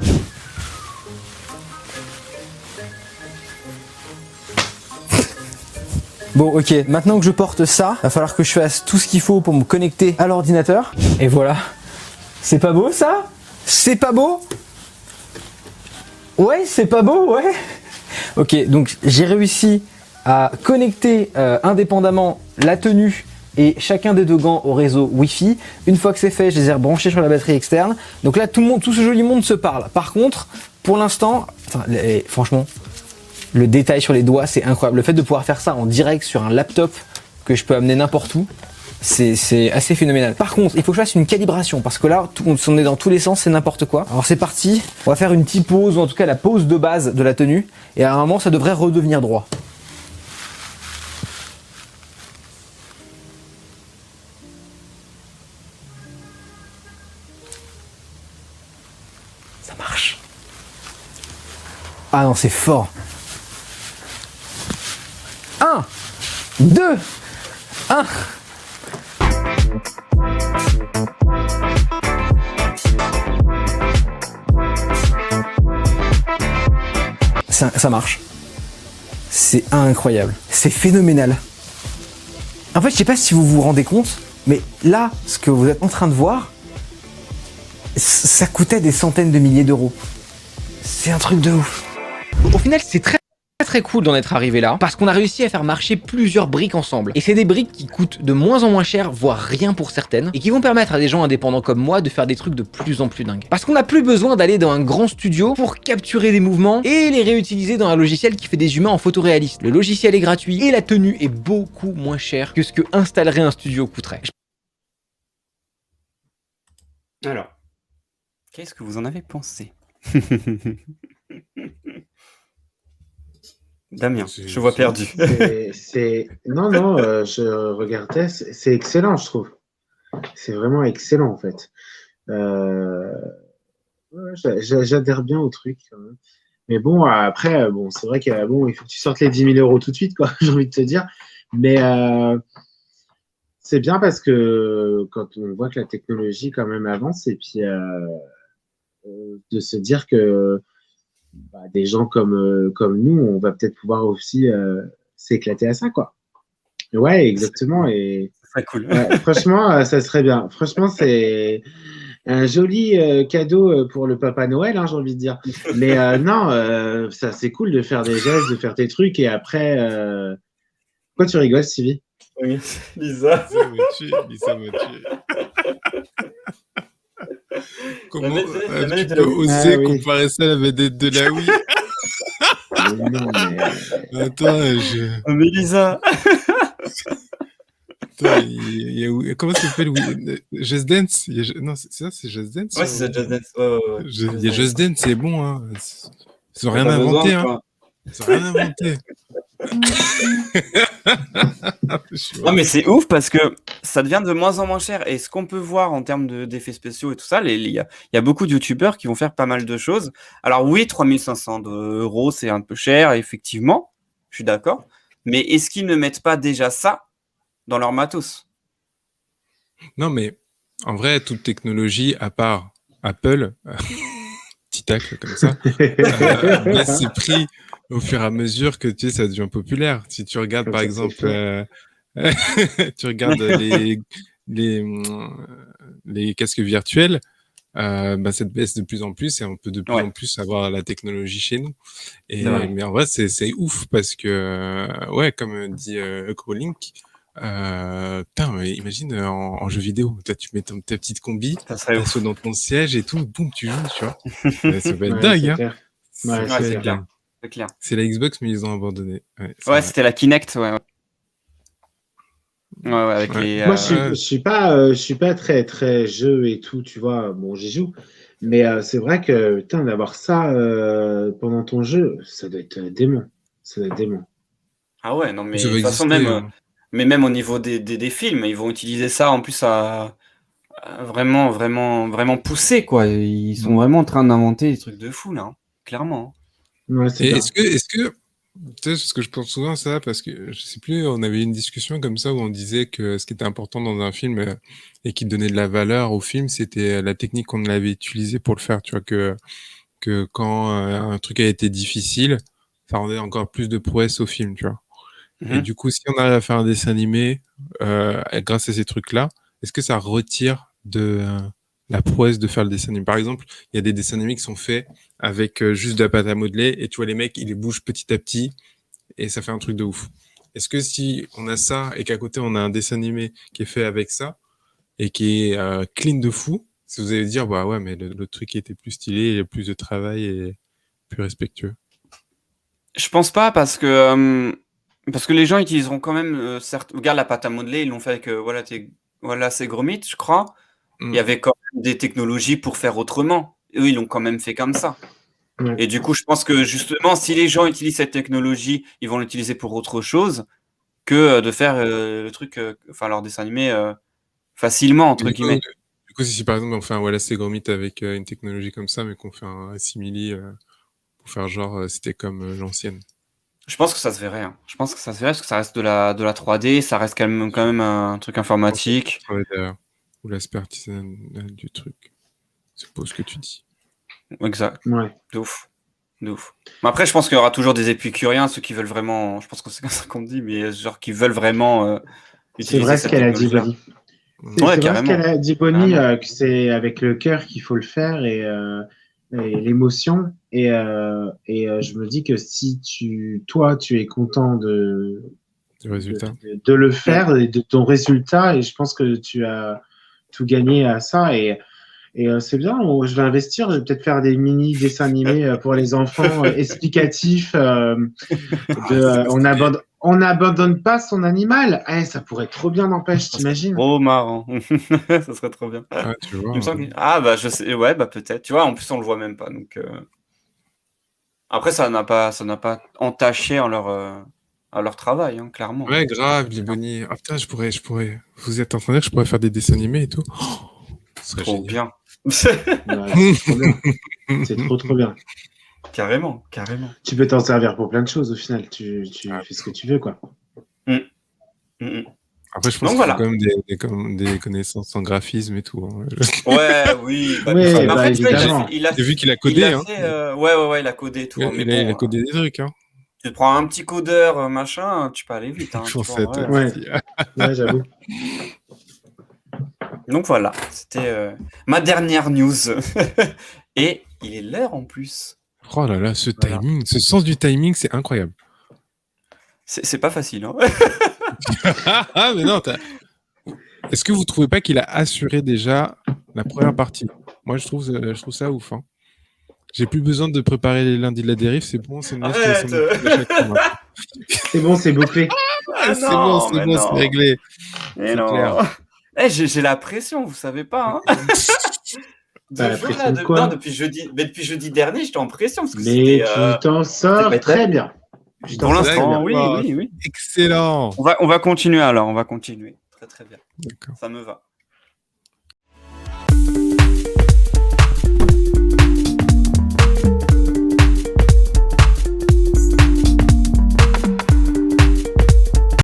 Bon ok, maintenant que je porte ça, va falloir que je fasse tout ce qu'il faut pour me connecter à l'ordinateur. Et voilà. C'est pas beau ça? C'est pas beau? Ouais, c'est pas beau, ouais. Ok, donc j'ai réussi à connecter indépendamment la tenue et chacun des deux gants au réseau Wi-Fi. Une fois que c'est fait, je les ai rebranchés sur la batterie externe. Donc là, tout ce joli monde se parle. Par contre, pour l'instant, franchement, le détail sur les doigts, c'est incroyable. Le fait de pouvoir faire ça en direct sur un laptop que je peux amener n'importe où, c'est assez phénoménal. Par contre, il faut que je fasse une calibration parce que là, on est dans tous les sens, c'est n'importe quoi. Alors c'est parti, on va faire une petite pause, ou en tout cas la pause de base de la tenue. Et à un moment, ça devrait redevenir droit. Ça marche. Ah non, c'est fort. 1, 2, 1. Ça marche. C'est incroyable. C'est phénoménal. En fait, je sais pas si vous vous rendez compte, mais là, ce que vous êtes en train de voir, ça coûtait des centaines de milliers d'euros. C'est un truc de ouf. Au final, c'est très cool d'en être arrivé là, parce qu'on a réussi à faire marcher plusieurs briques ensemble. Et c'est des briques qui coûtent de moins en moins cher, voire rien pour certaines, et qui vont permettre à des gens indépendants comme moi de faire des trucs de plus en plus dingues. Parce qu'on n'a plus besoin d'aller dans un grand studio pour capturer des mouvements et les réutiliser dans un logiciel qui fait des humains en photoréaliste. Le logiciel est gratuit et la tenue est beaucoup moins chère que ce que installerait un studio coûterait. Alors, qu'est-ce que vous en avez pensé? Damien, je vois perdu. Non, je regardais, c'est excellent, je trouve. C'est vraiment excellent, en fait. J'adhère bien au truc, quand même. Mais bon, après, c'est vrai qu'il il faut que tu sortes les 10 000 euros tout de suite, quoi, j'ai envie de te dire. Mais c'est bien parce que quand on voit que la technologie, quand même, avance, et puis de se dire que des gens comme nous, on va peut-être pouvoir aussi s'éclater à ça, quoi. Ouais, exactement. Et c'est cool. Ouais, franchement, ça serait bien. Franchement, c'est un joli cadeau pour le Papa Noël, hein, j'ai envie de dire. Mais non, ça c'est cool de faire des gestes, de faire tes trucs, et après, pourquoi tu rigoles, Sylvie? Oui, Lisa. Lisa me tue. Comment tu peux oser comparer ça à la vedette de la Wii? Attends, Mais Lisa. Attends, comment ça s'appelle? Just Dance? Non, c'est ça, c'est Just Dance? Ouais, c'est ça, Just Dance. Ouais. Il y a Just Dance, c'est bon, hein. Ils ont rien inventé, hein. Ils ont rien inventé. Non mais c'est ouf parce que ça devient de moins en moins cher et ce qu'on peut voir en termes d'effets spéciaux et tout ça, il y a beaucoup de youtubeurs qui vont faire pas mal de choses. Alors oui, 3500 € c'est un peu cher, effectivement, je suis d'accord, mais est-ce qu'ils ne mettent pas déjà ça dans leur matos? Non mais en vrai, toute technologie à part Apple, petit tacle comme ça, baisse ses prix au fur et à mesure que tu sais, ça devient populaire. Si tu regardes par exemple, tu regardes les casques virtuels, ça baisse de plus en plus et on peut de plus en plus avoir la technologie chez nous. Et C'est mais en vrai, c'est ouf parce que comme dit Crowlink, putain, mais imagine en jeu vidéo, tu mets ta petite combi, serait ouf. t'assois dans ton siège et tout, boum, tu joues, tu vois. Ça va être dingue, c'est hein. clair. Ça Ouais, va c'est être clair. dingue. C'est clair. C'est la Xbox, mais ils ont abandonné. Ouais, c'est Ouais, vrai. c'était la Kinect, ouais. Ouais, avec les. Moi, je suis pas très très jeu et tout, tu vois. Bon, j'y joue, mais c'est vrai que putain, d'avoir ça pendant ton jeu, ça doit être dément. Ça doit être dément. Ah ouais, non, mais Ça de va toute façon, exister, même, mais même au niveau des films, ils vont utiliser ça en plus à vraiment, vraiment, vraiment pousser, quoi. Ils sont vraiment en train d'inventer des trucs de fou, là, hein, clairement. Ouais, c'est Et clair. est-ce que, tu sais, ce que je pense souvent à ça, parce que je sais plus, on avait eu une discussion comme ça où on disait que ce qui était important dans un film et qui donnait de la valeur au film, c'était la technique qu'on avait utilisée pour le faire. Tu vois, que quand un truc a été difficile, ça rendait encore plus de prouesse au film, tu vois. Et du coup, si on arrive à faire un dessin animé grâce à ces trucs-là, est-ce que ça retire de la prouesse de faire le dessin animé? Par exemple, il y a des dessins animés qui sont faits avec juste de la pâte à modeler et tu vois les mecs, ils les bougent petit à petit et ça fait un truc de ouf. Est-ce que si on a ça et qu'à côté on a un dessin animé qui est fait avec ça et qui est clean de fou, si vous allez dire bah ouais mais le truc était plus stylé, il y a plus de travail et plus respectueux. Je pense pas parce que les gens utiliseront quand même, certes, regarde la pâte à modeler, ils l'ont fait avec voilà, c'est Gromit, je crois. Il y avait quand même des technologies pour faire autrement. Eux, ils l'ont quand même fait comme ça. Ouais. Et du coup, je pense que justement, si les gens utilisent cette technologie, ils vont l'utiliser pour autre chose que de faire le truc, leur dessin animé facilement, entre guillemets. Du coup, si par exemple on fait un Wallace et Gromit avec une technologie comme ça, mais qu'on fait un simili pour faire genre c'était comme l'ancienne. Je pense que ça se verrait. Hein. Je pense que ça se verrait parce que ça reste de la 3D, ça reste quand même un truc informatique. Ou l'aspect artisanal du truc. C'est pas ce que tu dis. Exact. Ouais. De ouf. Mais après, je pense qu'il y aura toujours des épicuriens, ceux qui veulent vraiment. Je pense que c'est comme ça qu'on dit, mais genre qui veulent vraiment C'est utiliser vrai ce cette qu'elle a dit, technologie-là. Bonnie. Ouais, C'est vrai ce carrément. qu'elle a dit, Bonnie, que c'est avec le cœur qu'il faut le faire et l'émotion. Et je me dis que si toi, tu es content de le faire et de ton résultat, et je pense que tu as tout gagné à ça. Et c'est bien, je vais investir, je vais peut-être faire des mini dessins animés pour les enfants explicatifs. On n'abandonne pas son animal. Ça pourrait être trop bien, n'empêche, t'imagines? Trop marrant. Ça serait trop bien. Ah, tu vois. Il me semble bah je sais, ouais, bah peut-être. Tu vois, en plus on le voit même pas. Donc après, ça n'a pas entaché à leur travail, hein, clairement. Ouais, grave, les Bonnie. Ah putain, je pourrais. Vous êtes en train de dire que je pourrais faire des dessins animés et tout. Oh, ce serait Trop génial. bien. Ouais, c'est trop bien. C'est trop bien. Carrément. Tu peux t'en servir pour plein de choses au final. Tu fais ce que tu veux, quoi. Après, je pense qu'il faut quand même des connaissances en graphisme et tout. Hein. Ouais, oui. Ouais, en fait, évidemment. J'ai vu qu'il a codé. Hein. Ouais, il a codé et tout. Il a codé des trucs. Hein. Tu te prends un petit codeur, machin, tu peux aller vite. Hein, ouais, j'avoue. Donc voilà, c'était ma dernière news. Et il est l'heure en plus. Oh là là, ce timing, ce sens du timing, c'est incroyable. C'est pas facile, hein. Ah, mais non, est-ce que vous trouvez pas qu'il a assuré déjà la première partie? Moi, je trouve ça ouf. Hein. J'ai plus besoin de préparer les lundis de la dérive, c'est bon, c'est bon. C'est bon, c'est bouclé. C'est bon, c'est réglé. Mais non. J'ai la pression, vous savez pas. Hein. Depuis jeudi dernier, j'étais en pression. Parce que mais tu t'en sors très bien. Pour l'instant, oui. Excellent. On va continuer alors, Très bien. Ça me va.